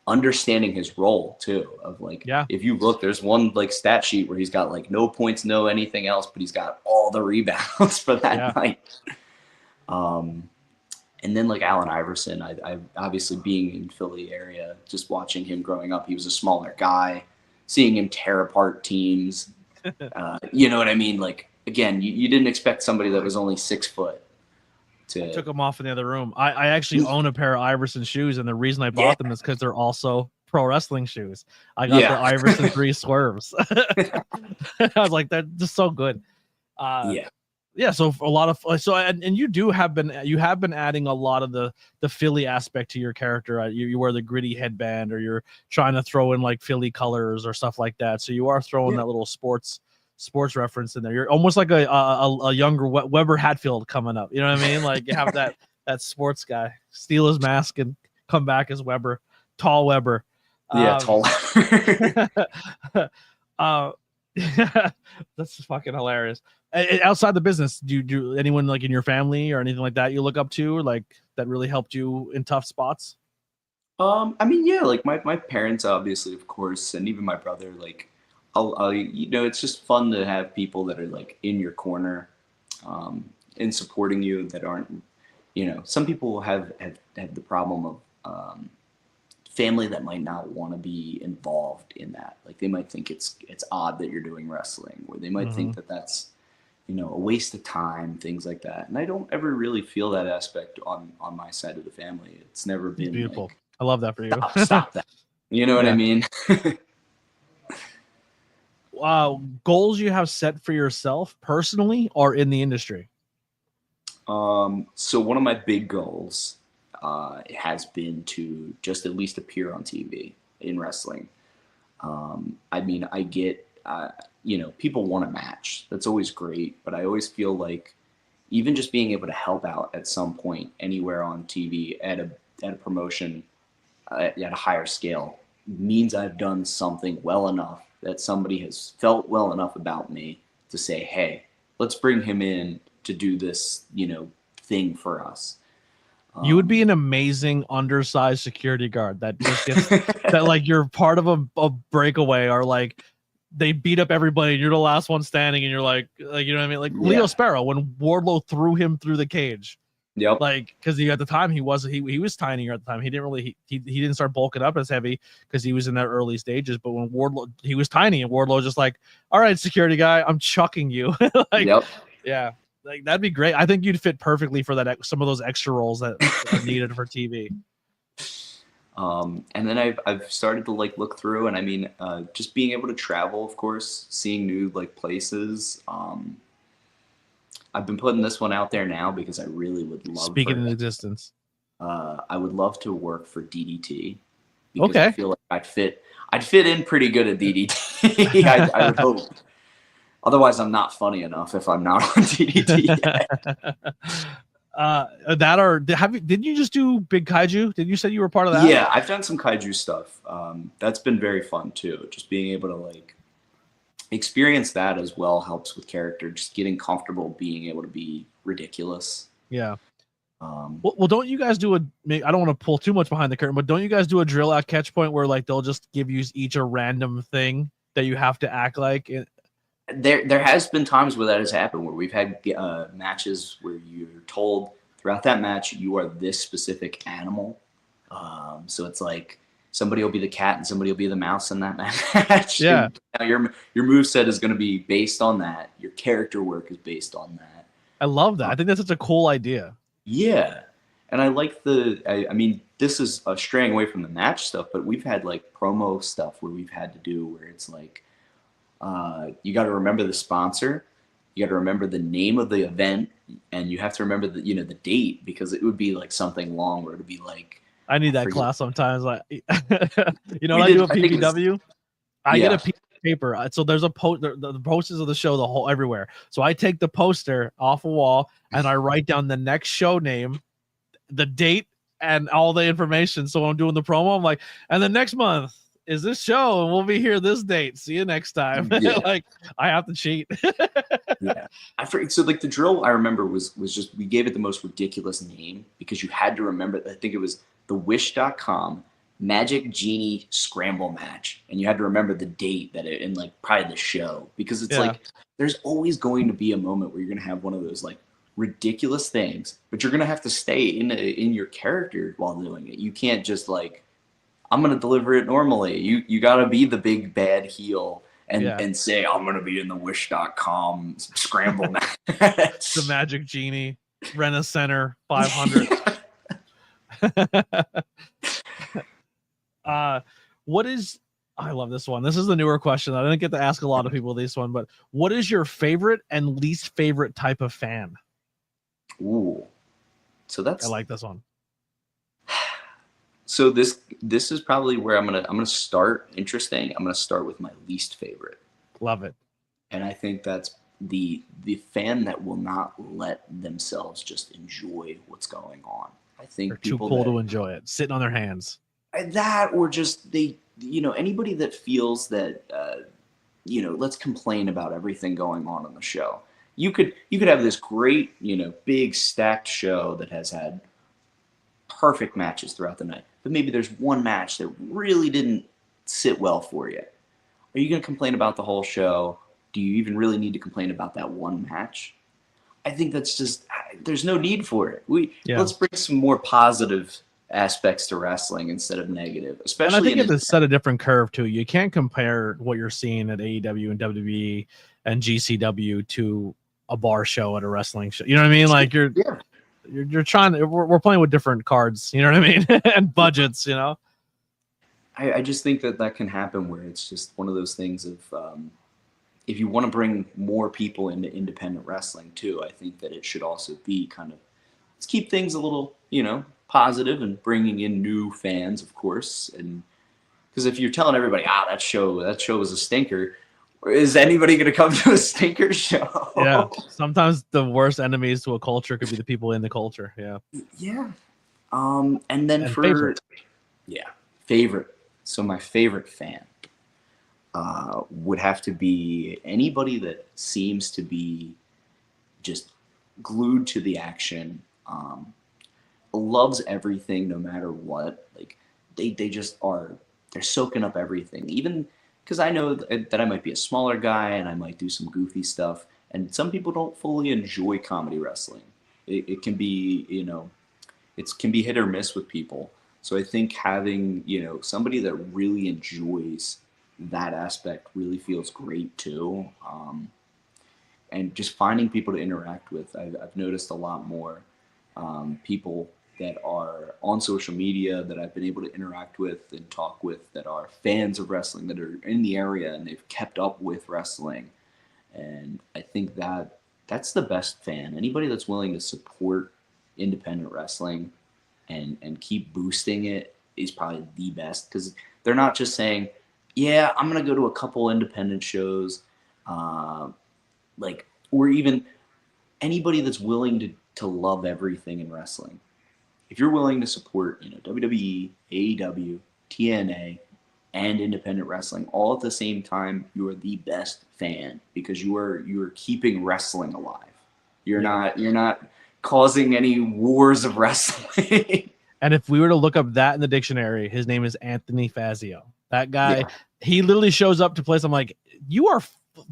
understanding his role too, of like, if you look, there's one like stat sheet where he's got like no points, no anything else, but he's got all the rebounds for that night. And then like Allen Iverson, I obviously being in Philly area, just watching him growing up, he was a smaller guy, seeing him tear apart teams. You know what I mean? Like, again, you didn't expect somebody that was only 6 foot to. I took him off in the other room. I actually own a pair of Iverson shoes, and the reason I bought them is because they're also pro wrestling shoes. I got the Iverson 3 swerves. I was like, they're just so good. So a lot of and you have been adding a lot of the Philly aspect to your character. You wear the gritty headband, or you're trying to throw in like Philly colors or stuff like that. So you are throwing that little sports reference in there. You're almost like a younger Weber Hatfield coming up. You know what I mean? Like, you have that sports guy steal his mask and come back as Weber, tall Weber. Tall. That's fucking hilarious. Outside the business, do anyone like in your family or anything like that you look up to, like that really helped you in tough spots? I mean, like my parents, obviously, of course, and even my brother. Like, I'll it's just fun to have people that are like in your corner, and supporting you, that aren't, some people have the problem of family that might not want to be involved in that. Like, they might think it's odd that you're doing wrestling, or they might think that that's a waste of time, things like that. And I don't ever really feel that aspect on my side of the family. It's never been beautiful. Like, I love that for you. Stop that. You know what I mean? Wow. Goals you have set for yourself personally or in the industry? So one of my big goals has been to just at least appear on TV in wrestling. I mean, I get, people want to match. That's always great. But I always feel like even just being able to help out at some point anywhere on TV at a promotion at a higher scale means I've done something well enough that somebody has felt well enough about me to say, hey, let's bring him in to do this, thing for us. You would be an amazing undersized security guard that just gets that, like, you're part of a breakaway, or like they beat up everybody and you're the last one standing, and you're like, you know what I mean? Like Leo Sparrow, when Wardlow threw him through the cage. Yep. Like, because at the time he was tinier at the time. He didn't really he didn't start bulking up as heavy because he was in their early stages. But when Wardlow, he was tiny, and Wardlow just like, all right, security guy, I'm chucking you. Like, yeah. Like, that'd be great. I think you'd fit perfectly for that. Some of those extra roles that are needed for TV. And then I've started to like look through, and I mean, just being able to travel, of course, seeing new like places. I've been putting this one out there now because I really would love Speaking in existence. I would love to work for DDT because I Okay. feel like I'd fit in pretty good at DDT. I would hope. Otherwise, I'm not funny enough if I'm not on DDT yet. Did you just do Big Kaiju? Did you say you were part of that? Yeah, I've done some kaiju stuff. That's been very fun too. Just being able to like experience that as well helps with character. Just getting comfortable being able to be ridiculous. Yeah. Um, Well, don't you guys do I don't want to pull too much behind the curtain, but don't you guys do a drill at catch point where like they'll just give you each a random thing that you have to act like? there has been times where that has happened, where we've had matches where you're told throughout that match you are this specific animal. So it's like somebody will be the cat and somebody will be the mouse in that match. Yeah. Now your moveset is going to be based on that. Your character work is based on that. I love that. I think that's such a cool idea. Yeah. And I like I mean, this is straying away from the match stuff, but we've had like promo stuff where we've had to do where it's like, you got to remember the sponsor, you got to remember the name of the event, and you have to remember the the date, because it would be like something long where it would be like, I need that class sometimes. Like, what I do at PPW? I get a piece of paper. So there's a the posters of the show, the whole everywhere. So I take the poster off a wall and I write down the next show name, the date, and all the information. So when I'm doing the promo, I'm like, and the next month is this show, and we'll be here this date. See you next time. Yeah. Like, I have to cheat. Yeah. So like the drill I remember was just, we gave it the most ridiculous name because you had to remember, I think it was the Wish.com Magic Genie Scramble match, and you had to remember the date that it, and like probably the show, because it's like there's always going to be a moment where you're going to have one of those like ridiculous things, but you're going to have to stay in your character while doing it. You can't just like, I'm going to deliver it normally. You got to be the big bad heel and say, I'm going to be in the Wish.com Scramble match. The Magic Genie Rena Center 500. I love this one. This is the newer question. I didn't get to ask a lot of people this one, but what is your favorite and least favorite type of fan? Ooh. So I like this one. So this is probably where I'm gonna start interesting. I'm gonna start with my least favorite. Love it. And I think that's the fan that will not let themselves just enjoy what's going on. I think they're too cool to enjoy it, sitting on their hands. That, or just anybody that feels that let's complain about everything going on in the show. You could have this great big stacked show that has had perfect matches throughout the night, but maybe there's one match that really didn't sit well for you. Are you going to complain about the whole show? Do you even really need to complain about that one match? I think that's just, there's no need for it. Let's bring some more positive aspects to wrestling instead of negative. Especially, and I think you have to set a different curve too. You can't compare what you're seeing at AEW and WWE and GCW to a bar show at a wrestling show. You know what I mean? Like you're trying to, we're playing with different cards. You know what I mean? And budgets. I just think that can happen where it's just one of those things of if you want to bring more people into independent wrestling too, I think that it should also be kind of, let's keep things a little positive and bringing in new fans, of course. And because if you're telling everybody, that show was a stinker, is anybody going to come to a stinker show? Yeah. Sometimes the worst enemies to a culture could be the people in the culture. Yeah. Yeah. And then favorite. So my favorite fan would have to be anybody that seems to be just glued to the action, loves everything no matter what. Like they just are, they're soaking up everything. Even because I know that I might be a smaller guy and I might do some goofy stuff, and some people don't fully enjoy comedy wrestling. It can be, it can be hit or miss with people. So I think having, somebody that really enjoys that aspect really feels great too. And just finding people to interact with. I've noticed a lot more people that are on social media that I've been able to interact with and talk with that are fans of wrestling, that are in the area and they've kept up with wrestling. And I think that that's the best fan. Anybody that's willing to support independent wrestling and keep boosting it is probably the best, because they're not just saying, yeah, I'm going to go to a couple independent shows, or even anybody that's willing to love everything in wrestling. If you're willing to support, WWE, AEW, TNA, and independent wrestling all at the same time, you are the best fan, because you are keeping wrestling alive. You're not causing any wars of wrestling. And if we were to look up that in the dictionary, his name is Anthony Fazio. That guy, he literally shows up to place. I'm like, you are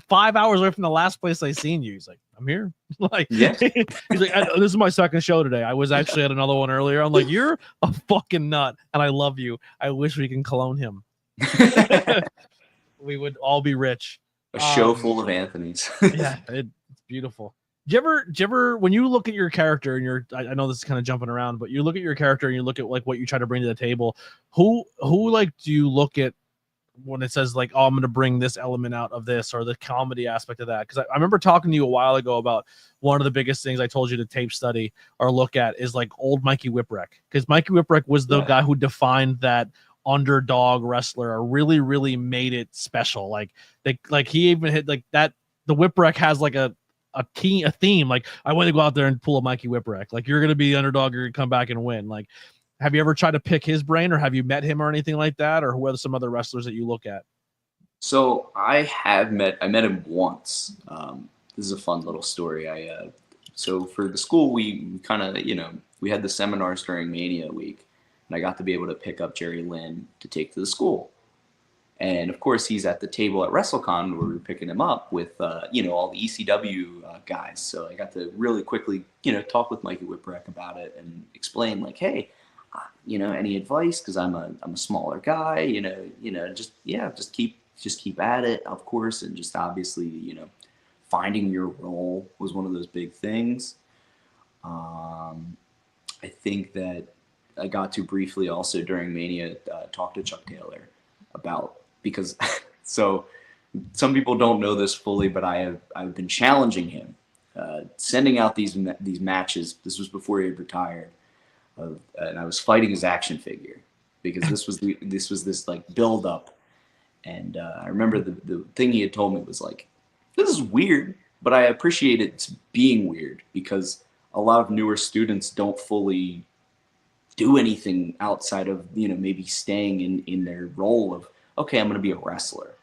5 hours away from the last place I seen you. He's like, I'm here. He's like, this is my second show today. I was actually at another one earlier. I'm like, you're a fucking nut, and I love you. I wish we can clone him. We would all be rich. A show full of Anthonys. Yeah, it's beautiful. Do you ever, when you look at your character and I know this is kind of jumping around, but you look at your character and you look at like what you try to bring to the table, who like do you look at when it says like, oh, I'm going to bring this element out of this, or the comedy aspect of that? Because I remember talking to you a while ago about one of the biggest things I told you to tape study or look at is like old Mikey Whipwreck, because Mikey Whipwreck was the guy who defined that underdog wrestler, or really, really made it special. Like he even hit like that. The Whipwreck has like a theme. Like, I want to go out there and pull a Mikey Whipwreck. Like, you're going to be the underdog, you're going to come back and win. Like, have you ever tried to pick his brain, or have you met him or anything like that? Or who are some other wrestlers that you look at? So I met him once. This is a fun little story. So for the school, we kind of, we had the seminars during Mania week, and I got to be able to pick up Jerry Lynn to take to the school. And of course, he's at the table at WrestleCon where we were picking him up with, all the ECW guys. So I got to really quickly, talk with Mikey Whipwreck about it and explain, like, hey, any advice? Because I'm a smaller guy. Just keep at it, of course, and just obviously, finding your role was one of those big things. I think that I got to briefly also during Mania talk to Chuck Taylor about. Because so some people don't know this fully, but I've been challenging him, sending out these matches. This was before he had retired, and I was fighting his action figure, because this was this like build up, and I remember the thing he had told me was like, this is weird, but I appreciate it being weird, because a lot of newer students don't fully do anything outside of maybe staying in their role of, okay, I'm going to be a wrestler.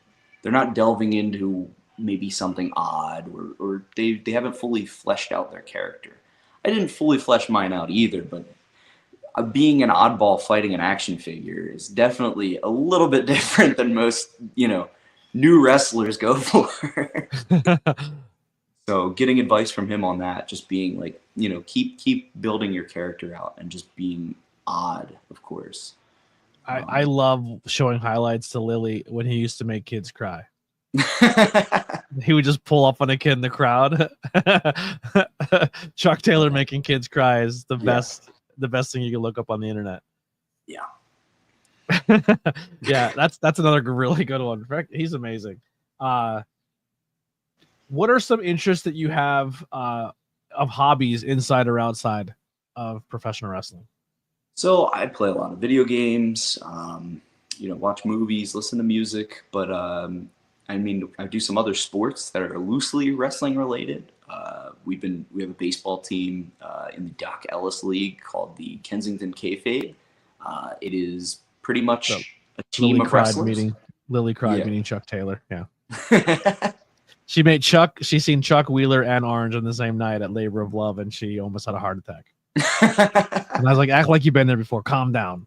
They're not delving into maybe something odd, or they haven't fully fleshed out their character. I didn't fully flesh mine out either, but being an oddball fighting an action figure is definitely a little bit different than most, new wrestlers go for. So getting advice from him on that, just being like, keep building your character out and just being odd, of course. I love showing highlights to Lily when he used to make kids cry. He would just pull up on a kid in the crowd. Chuck Taylor making kids cry is the best thing you can look up on the internet. Yeah. Yeah, that's another really good one. In fact, he's amazing. What are some interests that you have of hobbies inside or outside of professional wrestling? So I play a lot of video games, watch movies, listen to music, but I do some other sports that are loosely wrestling related. We have a baseball team in the Doc Ellis League called the Kensington Kayfabe. It is pretty much a team of wrestlers. Lily cried meeting Chuck Taylor. Yeah. She's seen Chuck Wheeler and Orange on the same night at Labor of Love, and she almost had a heart attack. And I was like, act like you've been there before. Calm down.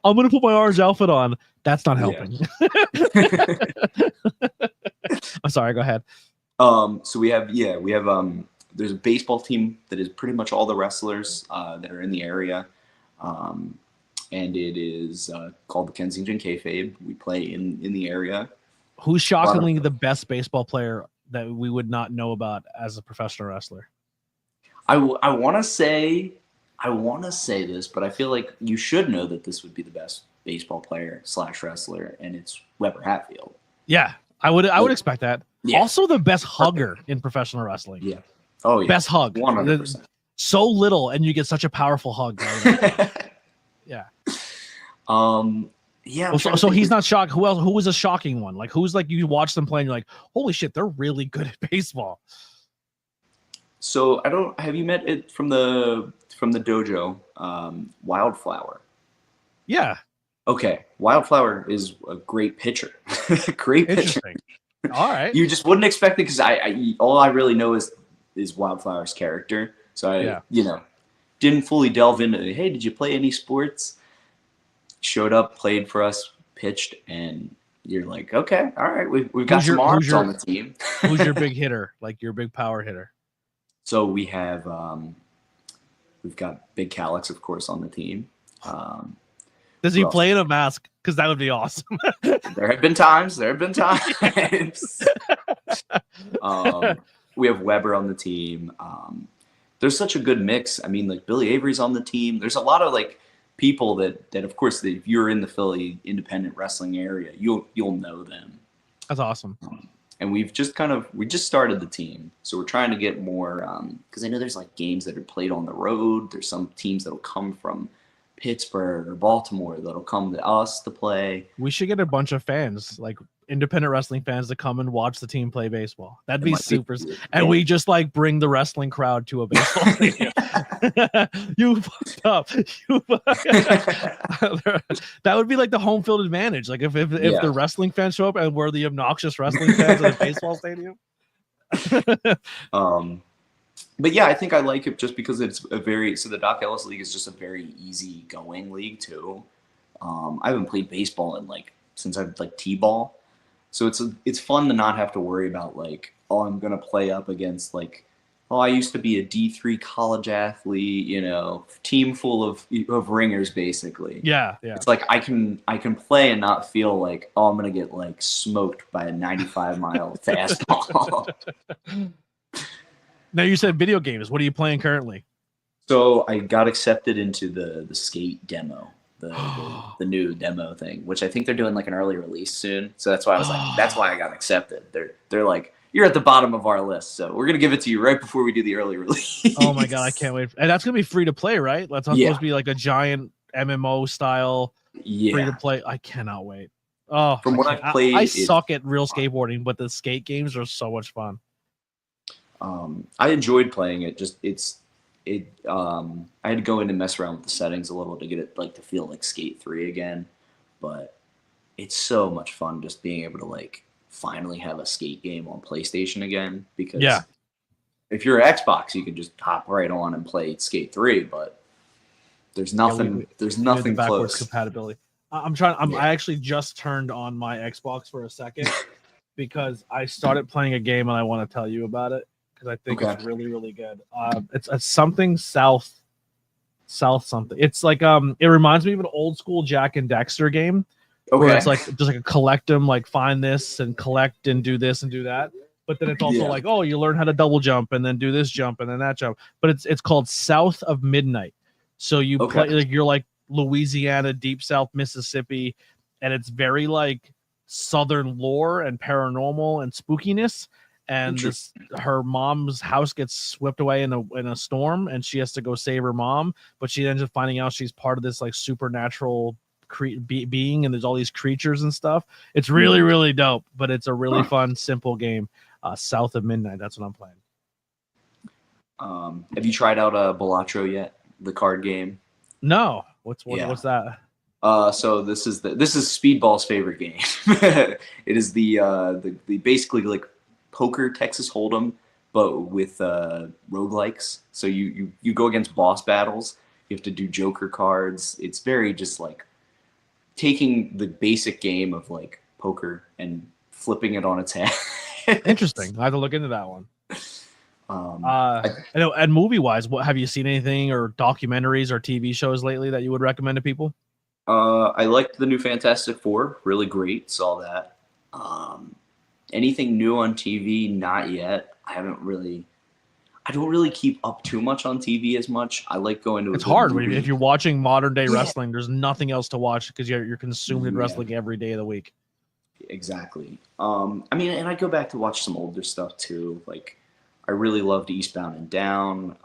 I'm going to put my orange outfit on. That's not helping. I'm sorry. Go ahead. So we have there's a baseball team that is pretty much all the wrestlers that are in the area. And it is called the Kensington Kayfabe. We play in the area. Who's shockingly the best baseball player that we would not know about as a professional wrestler? I want to say, I want to say this, but I feel like you should know that this would be the best baseball player / wrestler, and it's Weber Hatfield. Yeah, I would expect that. Yeah. Also, the best hugger in professional wrestling. Yeah. Oh yeah. Best hug. 100%. So little, and you get such a powerful hug. Yeah. Yeah. Well, so he's not shocked. Who else? Who was a shocking one? Like who's like you watch them play and you're like, holy shit, they're really good at baseball. So have you met it from the dojo, Wildflower? Yeah. Okay. Wildflower is a great pitcher. Great pitcher. All right. You just wouldn't expect it because all I really know is Wildflower's character. So I didn't fully delve into, hey, did you play any sports? Showed up, played for us, pitched, and you're like, okay, all right, we've got some arms on the team. Who's your big hitter? Like your big power hitter? So we have we've got Big Calix, of course, on the team. Does he play in a mask? Because that would be awesome. There have been times. We have Weber on the team. There's such a good mix. I mean, like Billy Avery's on the team. There's a lot of like people that of course, if you're in the Philly independent wrestling area, you'll know them. That's awesome. And we just started the team, so we're trying to get more. Because I know there's like games that are played on the road. There's some teams that'll come from Pittsburgh or Baltimore that'll come to us to play. We should get a bunch of fans, like independent wrestling fans, to come and watch the team play baseball. That'd be super. And we just like bring the wrestling crowd to a baseball stadium. You fucked up. That would be like the home field advantage. Like if the wrestling fans show up and we're the obnoxious wrestling fans at a baseball stadium. But yeah, I think I like it just because it's the Doc Ellis League is just a very easy going league too. I haven't played baseball since I've T-ball. So it's fun to not have to worry about like, oh, I'm going to play up against like, oh, I used to be a D3 college athlete, team full of ringers basically. Yeah. It's like I can play and not feel like, oh, I'm going to get like smoked by a 95-mile fastball. Now you said video games. What are you playing currently? So I got accepted into the skate demo, the new demo thing, which I think they're doing like an early release soon. So that's why I was like, that's why I got accepted. They're like, you're at the bottom of our list, so we're gonna give it to you right before we do the early release. Oh my god, I can't wait! And that's gonna be free to play, right? That's not supposed to be like a giant MMO style free to play. I cannot wait. Oh, from what I've played, I suck at real skateboarding, but the skate games are so much fun. I enjoyed playing it. I had to go in and mess around with the settings a little to get it like to feel like Skate 3 again, but it's so much fun just being able to like finally have a skate game on PlayStation again, because if you're an Xbox, you can just hop right on and play Skate 3, but there's nothing close. Backwards compatibility. I actually just turned on my Xbox for a second because I started playing a game and I want to tell you about it. I think it's really, really good. It's something south something. It's like it reminds me of an old school Jack and Dexter game where it's like just like a collect them, like find this and collect and do this and do that. But then it's also like, oh, you learn how to double jump and then do this jump and then that jump. But it's called South of Midnight. So you play like you're like Louisiana, deep South Mississippi, and it's very like Southern lore and paranormal and spookiness. And her mom's house gets swept away in a storm, and she has to go save her mom. But she ends up finding out she's part of this like supernatural being, and there's all these creatures and stuff. It's really, really dope, but it's a really fun, simple game. South of Midnight. That's what I'm playing. Have you tried out Balatro yet? The card game? No. What's that? So this is Speedball's favorite game. It is the basically like poker Texas Hold'em, but with roguelikes. So you go against boss battles. You have to do Joker cards. It's very just like taking the basic game of like poker and flipping it on its head. Interesting. I have to look into that one. I know. And movie wise, what have you seen anything or documentaries or TV shows lately that you would recommend to people? I liked the new Fantastic Four. Really great. Saw that. Anything new on TV? Not yet. I haven't really. I don't really keep up too much on TV as much. I like going to. It's hard if you're watching modern day wrestling. There's nothing else to watch because you're consumed in wrestling every day of the week. Exactly. I mean, and I go back to watch some older stuff too. Like, I really loved Eastbound and Down.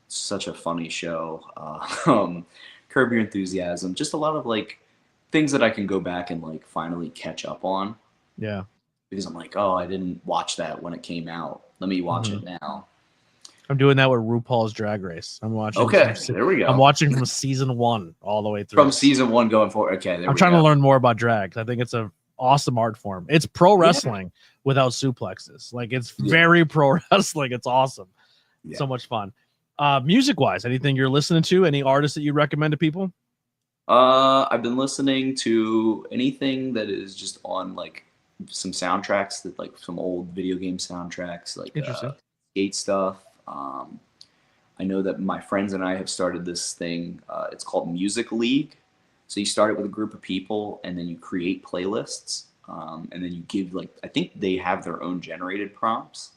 Such a funny show. Curb Your Enthusiasm. Just a lot of like things that I can go back and like finally catch up on. Yeah. Because I'm like, oh, I didn't watch that when it came out. Let me watch it now. I'm doing that with RuPaul's Drag Race. I'm watching. Okay, there we go. I'm watching from season 1 all the way through. From season 1 going forward. Okay, I'm trying to learn more about drag. I think it's a awesome art form. It's pro wrestling without suplexes. Like, it's very pro wrestling. It's awesome. So much fun. Music wise, anything you're listening to? Any artists that you recommend to people? I've been listening to anything that is just on like some soundtracks, that like some old video game soundtracks, like skate stuff. I know that my friends and I have started this thing. It's called Music League. So you start it with a group of people, and then you create playlists, and then you give like, I think they have their own generated prompts.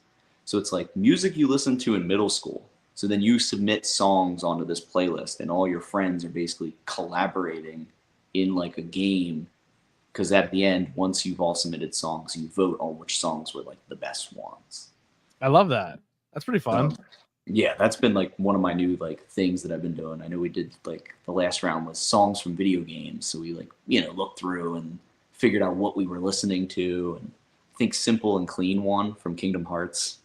So it's like music you listened to in middle school. So then you submit songs onto this playlist, and all your friends are basically collaborating in like a game. Because at the end, once you've all submitted songs, you vote on which songs were like the best ones. I love that. That's pretty fun. Yeah, that's been like one of my new like things that I've been doing. I know we did like the last round was songs from video games. So we like, looked through and figured out what we were listening to. And I think Simple and Clean won from Kingdom Hearts.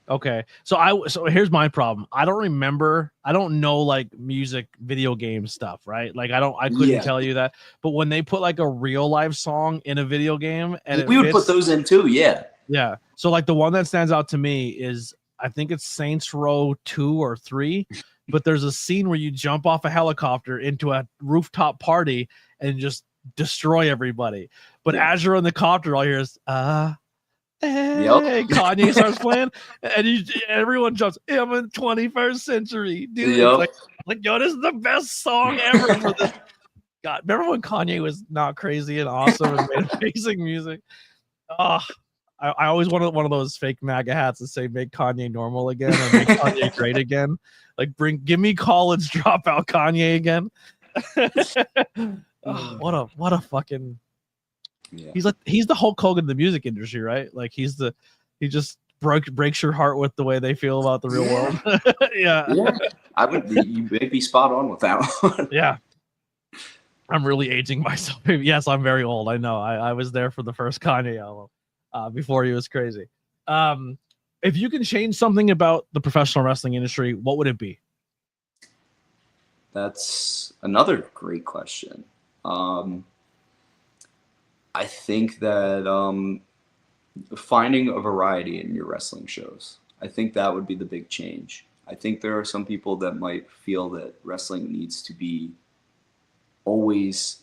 Okay. So here's my problem. I don't know like music, video game stuff, right? Like I couldn't tell you that. But when they put like a real live song in a video game and we would put those in too, yeah. Yeah. So like the one that stands out to me is I think it's Saints Row 2 or 3, but there's a scene where you jump off a helicopter into a rooftop party and just destroy everybody. But as you're in the copter, all you hear is hey, Kanye starts playing, and everyone jumps. I'm in 21st century, dude. It's like, yo, this is the best song ever for this. God, remember when Kanye was not crazy and awesome and made amazing music? Oh, I always wanted one of those fake MAGA hats that say "Make Kanye normal again" or "Make Kanye great again." Like, give me college dropout Kanye again. What a fucking. Yeah. He's the Hulk Hogan of the music industry, right? Like he just breaks your heart with the way they feel about the real world. Yeah. You may be spot on with that one. Yeah. I'm really aging myself. Yes, I'm very old. I know. I was there for the first Kanye album before he was crazy. If you can change something about the professional wrestling industry, what would it be? That's another great question. I think that finding a variety in your wrestling shows, I think that would be the big change. I think there are some people that might feel that wrestling needs to be always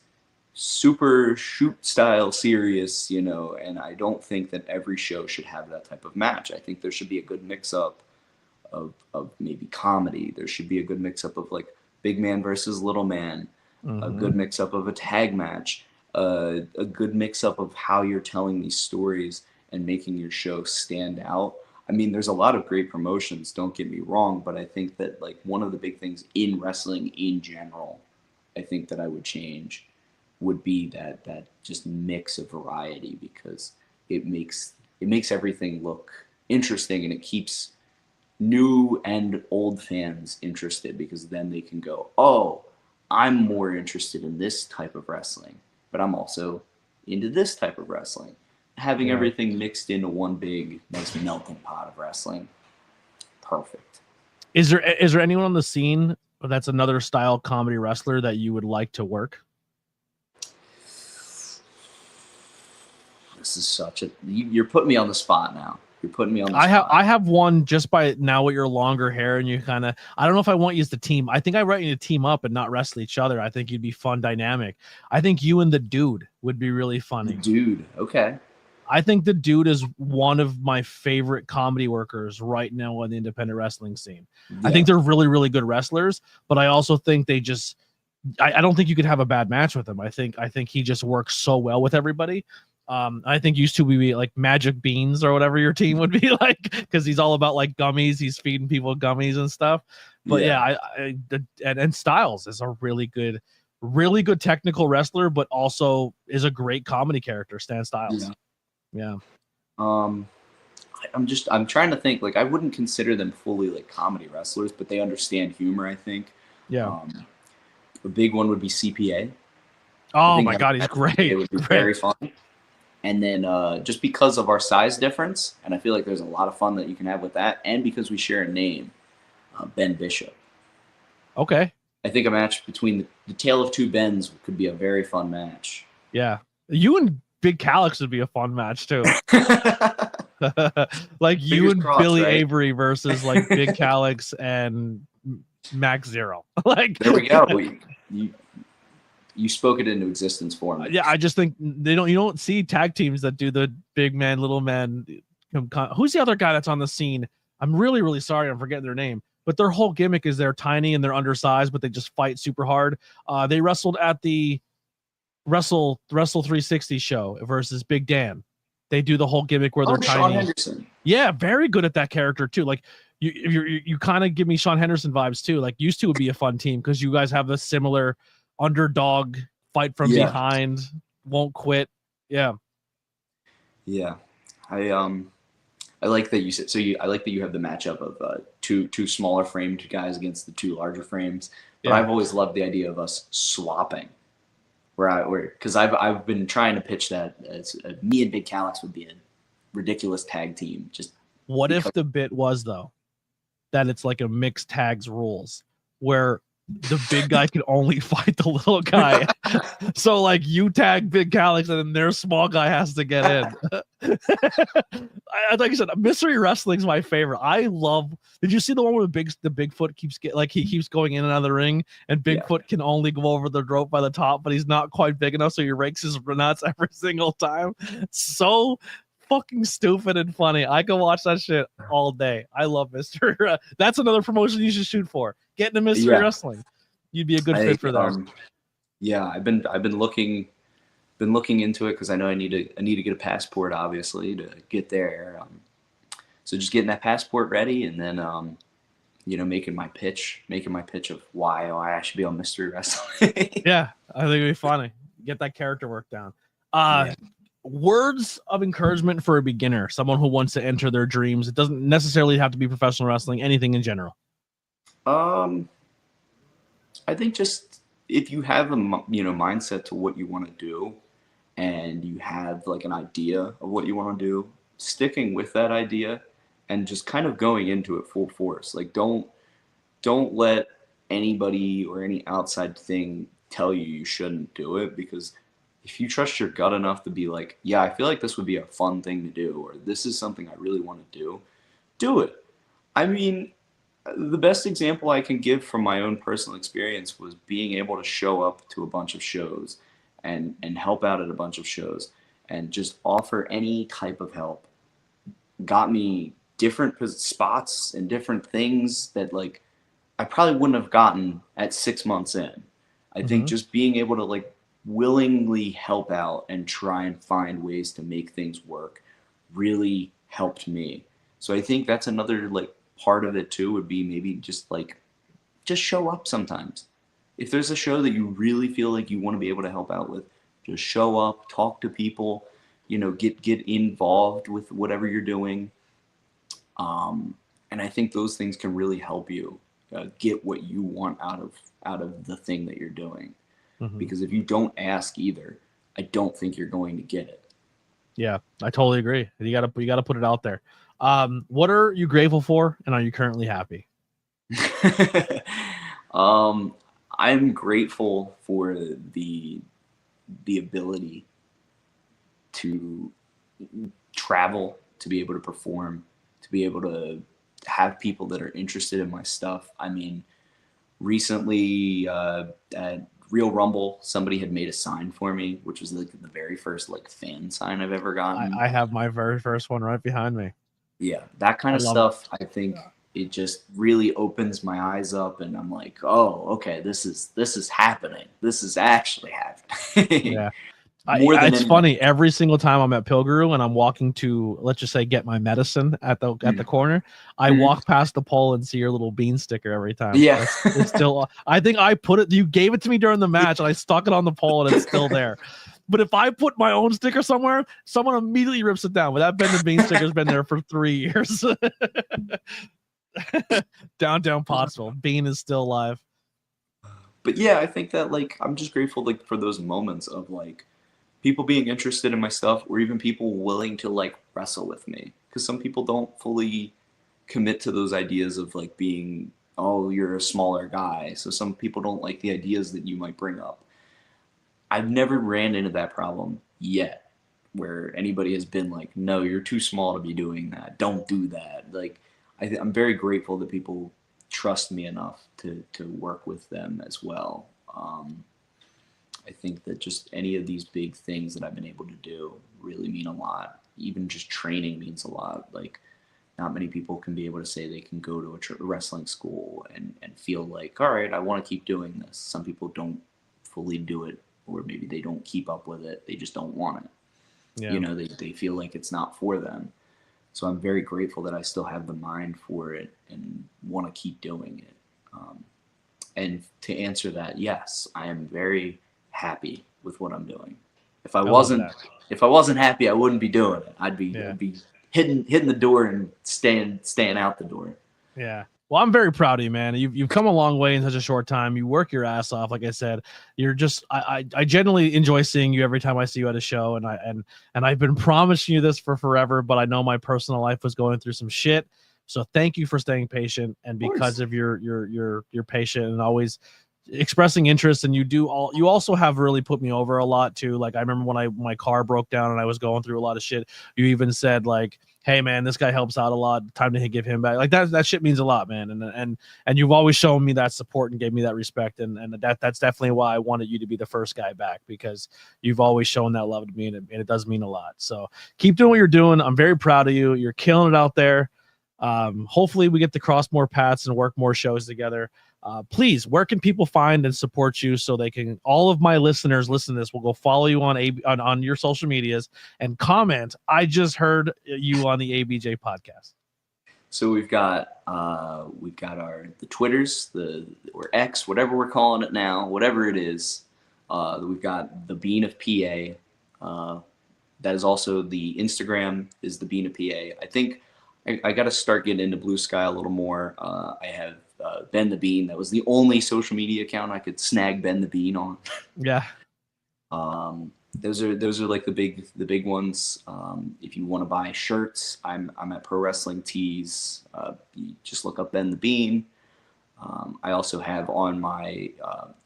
super shoot style serious, and I don't think that every show should have that type of match. I think there should be a good mix up of maybe comedy. There should be a good mix up of like big man versus little man, a good mix up of a tag match. A good mix-up of how you're telling these stories and making your show stand out. I mean, there's a lot of great promotions, don't get me wrong, but I think that like one of the big things in wrestling in general, I think that I would change would be that just mix of variety, because it makes everything look interesting, and it keeps new and old fans interested, because then they can go, oh, I'm more interested in this type of wrestling, but I'm also into this type of wrestling. Having everything mixed into one big, nice melting pot of wrestling. Perfect. Is there anyone on the scene that's another style comedy wrestler that you would like to work? This is you're putting me on the spot now. You're putting me on the spot. I have one just by now with your longer hair, and you kind of, I don't know if I want you as the team. I think I want you to team up and not wrestle each other. I think you'd be fun dynamic. I think you and the Dude would be really funny. The Dude, okay. I think the Dude is one of my favorite comedy workers right now on the independent wrestling scene. Yeah. I think they're really, really good wrestlers, but I also think they just, I don't think you could have a bad match with him. I think he just works so well with everybody. I think used to be like Magic Beans or whatever your team would be like, because he's all about like gummies. He's feeding people gummies and stuff. But and Styles is a really good technical wrestler, but also is a great comedy character. Stan Styles. Yeah. I'm trying to think, like, I wouldn't consider them fully like comedy wrestlers, but they understand humor, I think. Yeah. A big one would be CPA. Oh my God, he's great. It would be very fun. And then just because of our size difference, and I feel like there's a lot of fun that you can have with that, and because we share a name, Ben Bishop. Okay. I think a match between the tale of two Bens could be a very fun match. Yeah. You and Big Calix would be a fun match too. Like you Fingers and crossed, Billy right? Avery versus like Big Calix and Max Zero. Like there we go. You spoke it into existence for me. Yeah, I just think you don't see tag teams that do the big man, little man. Who's the other guy that's on the scene? I'm really, really sorry, I'm forgetting their name. But their whole gimmick is they're tiny and they're undersized, but they just fight super hard. They wrestled at the Wrestle 360 show versus Big Dan. They do the whole gimmick where they're tiny. Sean Henderson. Yeah, very good at that character too. Like you kind of give me Sean Henderson vibes too. Like used to would be a fun team because you guys have a similar underdog, fight from behind, won't quit. Yeah. I like that you said I like that you have the matchup of two smaller framed guys against the two larger frames. But I've always loved the idea of us swapping. Because I've been trying to pitch that as me and Big Calix would be a ridiculous tag team. Just what if the bit was though that it's like a mixed tags rules where the big guy can only fight the little guy. So like you tag Big Calix and then their small guy has to get in. Like I said, mystery wrestling is my favorite. I love. Did you see the one where the Bigfoot keeps he keeps going in and out of the ring and Bigfoot can only go over the rope by the top, but he's not quite big enough, so he rakes his nuts every single time. So fucking stupid and funny. I can watch that shit all day. I love mystery. That's another promotion you should shoot for. Get into mystery wrestling. You'd be a good fit for that. I've been looking into it because I know I need to get a passport, obviously, to get there. So just getting that passport ready, and then making my pitch of why I should be on mystery wrestling. Yeah, I think it'd be funny. Get that character work down. Words of encouragement for a beginner, someone who wants to enter their dreams. It doesn't necessarily have to be professional wrestling, anything in general. I think just if you have a mindset to what you want to do, and you have like an idea of what you want to do, sticking with that idea, and just kind of going into it full force. Like don't let anybody or any outside thing tell you shouldn't do it, because if you trust your gut enough to be like, yeah, I feel like this would be a fun thing to do, or this is something I really want to do it. I mean, the best example I can give from my own personal experience was being able to show up to a bunch of shows and help out at a bunch of shows and just offer any type of help. Got me different spots and different things that like I probably wouldn't have gotten at 6 months in. I think just being able to like willingly help out and try and find ways to make things work really helped me. So I think that's another like part of it too, would be maybe just show up sometimes. If there's a show that you really feel like you want to be able to help out with, just show up, talk to people, get involved with whatever you're doing. And I think those things can really help you get what you want out of the thing that you're doing. Because if you don't ask either, I don't think you're going to get it. Yeah, I totally agree. You gotta put it out there. What are you grateful for, and are you currently happy? I'm grateful for the ability to travel, to be able to perform, to be able to have people that are interested in my stuff. I mean, recently at Real Rumble, somebody had made a sign for me, which was like the very first like fan sign I've ever gotten. I have my very first one right behind me. Yeah, that kind of stuff, I think it just really opens my eyes up, and I'm like, oh, okay, this is happening. This is actually happening. Yeah. It's funny. Every single time I'm at Pilgrim and I'm walking to, let's just say, get my medicine at the corner, I walk past the pole and see your little bean sticker every time. Yeah, it's still. I think I put it. You gave it to me during the match, and I stuck it on the pole, and it's still there. But if I put my own sticker somewhere, someone immediately rips it down. But that Ben the Bean sticker's been there for 3 years. Downtown Pottsville, Bean is still alive. But yeah, I think that like I'm just grateful like for those moments of like people being interested in my stuff, or even people willing to like wrestle with me, because some people don't fully commit to those ideas of like being, oh, you're a smaller guy, so some people don't like the ideas that you might bring up. I've never ran into that problem yet where anybody has been like, no, you're too small to be doing that, don't do that. Like I'm very grateful that people trust me enough to work with them as well. I think that just any of these big things that I've been able to do really mean a lot. Even just training means a lot. Like not many people can be able to say they can go to a wrestling school and feel like, all right, I want to keep doing this. Some people don't fully do it, or maybe they don't keep up with it. They just don't want it. Yeah. You know, they feel like it's not for them. So I'm very grateful that I still have the mind for it and want to keep doing it. And to answer that, yes, I am very happy with what I'm doing. If I wasn't happy, I wouldn't be doing it. I'd be hitting the door and staying out the door. Yeah. Well, I'm very proud of you, man. You've come a long way in such a short time. You work your ass off. Like I said, you're just I genuinely enjoy seeing you every time I see you at a show, and I've been promising you this for forever, but I know my personal life was going through some shit. So thank you for staying patient, and because of your patient and always expressing interest. And you also have really put me over a lot too. Like I remember when my car broke down and I was going through a lot of shit, you even said like, hey man, this guy helps out a lot, time to give him back. Like that shit means a lot, man. And you've always shown me that support and gave me that respect, and that's definitely why I wanted you to be the first guy back, because you've always shown that love to me, and it does mean a lot. So keep doing what you're doing. I'm very proud of you. You're killing it out there. Hopefully we get to cross more paths and work more shows together. Please, where can people find and support you so they can, all of my listeners listen to this will go follow you on your social medias and comment, I just heard you on the ABJ podcast. So we've got the Twitters, or X, whatever we're calling it now, whatever it is. We've got the Bean of PA. That is also the Instagram is the Bean of PA. I think I got to start getting into Blue Sky a little more. I have Ben the Bean. That was the only social media account I could snag Ben the Bean on. Yeah. Those are like the big ones. If you want to buy shirts, I'm at Pro Wrestling Tees. You just look up Ben the Bean. I also have on my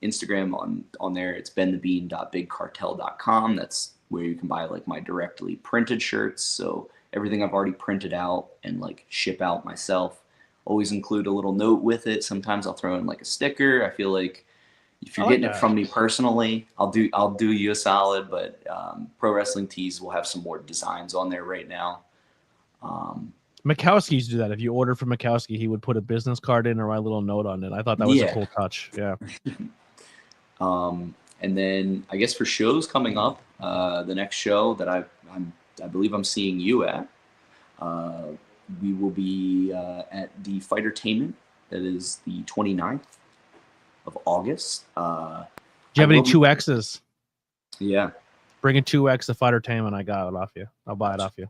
Instagram on there, it's benthebean.bigcartel.com. That's where you can buy like my directly printed shirts. So everything I've already printed out and like ship out myself. Always include a little note with it. Sometimes I'll throw in like a sticker. I feel like if you're getting it from me personally, I'll do you a solid. But Pro Wrestling Tees will have some more designs on there right now. Mikowski used to do that. If you order from Mikowski, he would put a business card in or write a little note on it. I thought that was a cool touch. Yeah. And then I guess for shows coming up, the next show that I believe I'm seeing you at, we will be at the Fightertainment. That is the 29th of August. Do you have any 2Xs? Yeah. Bring a 2X to Fightertainment. I got it off you. I'll buy it off you.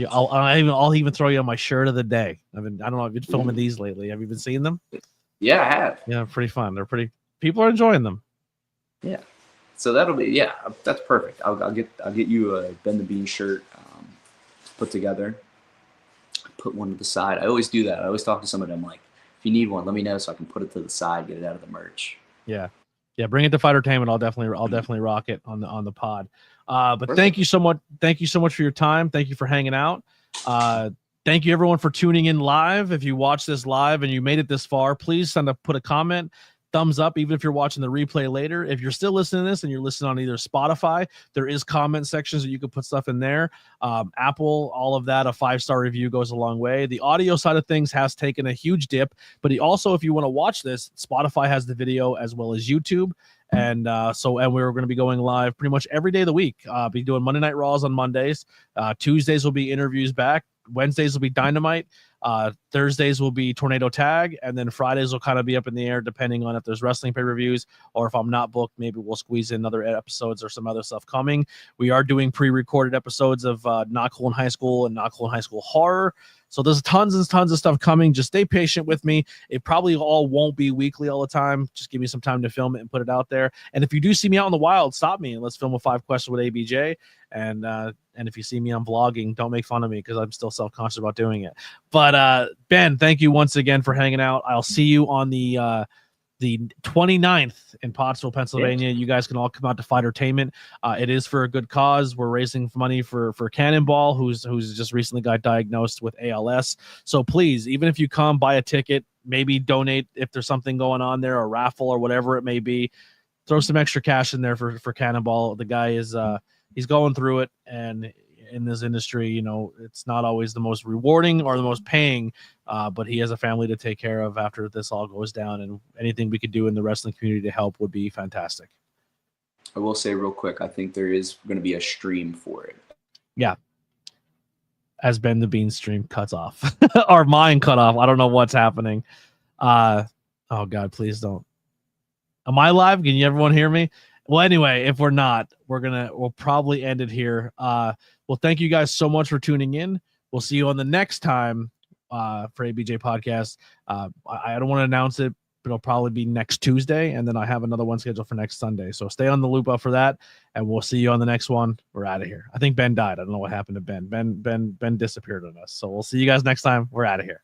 I'll even throw you on my shirt of the day. I don't know if you've been filming these lately. Have you been seeing them? Yeah, I have. Yeah, pretty fun. People are enjoying them. Yeah. So that'll be, that's perfect. I'll get you a Ben the Bean shirt put together. Put one to the side. I always do that. I always talk to somebody. I'm like, if you need one, let me know so I can put it to the side, get it out of the merch. Yeah. Bring it to Fightertainment. I'll definitely rock it on the pod. But perfect. Thank you so much. Thank you so much for your time. Thank you for hanging out. Thank you everyone for tuning in live. If you watch this live and you made it this far, please put a comment. Thumbs up, even if you're watching the replay later. If you're still listening to this and you're listening on either Spotify, there is comment sections that you can put stuff in there. Apple, all of that, a 5-star review goes a long way. The audio side of things has taken a huge dip, but also, if you want to watch this, Spotify has the video as well as YouTube. And and we're going to be going live pretty much every day of the week. Be doing Monday Night Raws on Mondays. Tuesdays will be interviews back. Wednesdays will be Dynamite. Thursdays will be Tornado Tag, and then Fridays will kind of be up in the air depending on if there's wrestling pay-per-views, or if I'm not booked, maybe we'll squeeze in other episodes or some other stuff coming. We are doing pre-recorded episodes of Not Cool in High School and Not Cool in High School Horror. So there's tons and tons of stuff coming. Just stay patient with me. It probably all won't be weekly all the time. Just give me some time to film it and put it out there. And if you do see me out in the wild, stop me and let's film a 5 questions with ABJ. And if you see me on vlogging, don't make fun of me because I'm still self-conscious about doing it. But Ben, thank you once again for hanging out. I'll see you on the 29th in Pottsville, Pennsylvania. You guys can all come out to Fightertainment. It is for a good cause. We're raising money for Cannonball, who's just recently got diagnosed with ALS. So please, even if you come, buy a ticket, maybe donate if there's something going on there, a raffle or whatever it may be. Throw some extra cash in there for Cannonball. The guy is he's going through it, and in this industry, you know, it's not always the most rewarding or the most paying, but he has a family to take care of after this all goes down, and anything we could do in the wrestling community to help would be fantastic. I will say real quick, I think there is going to be a stream for it. Yeah. As Ben the Bean stream cuts off or mine cut off. I don't know what's happening. Oh God, please don't. Am I live? Can you everyone hear me? Well, anyway, if we're not, we'll probably end it here. Well, thank you guys so much for tuning in. We'll see you on the next time for ABJ Podcast. I don't want to announce it, but it'll probably be next Tuesday, and then I have another one scheduled for next Sunday. So stay on the loop up for that, and we'll see you on the next one. We're out of here. I think Ben died. I don't know what happened to Ben. Ben disappeared on us. So we'll see you guys next time. We're out of here.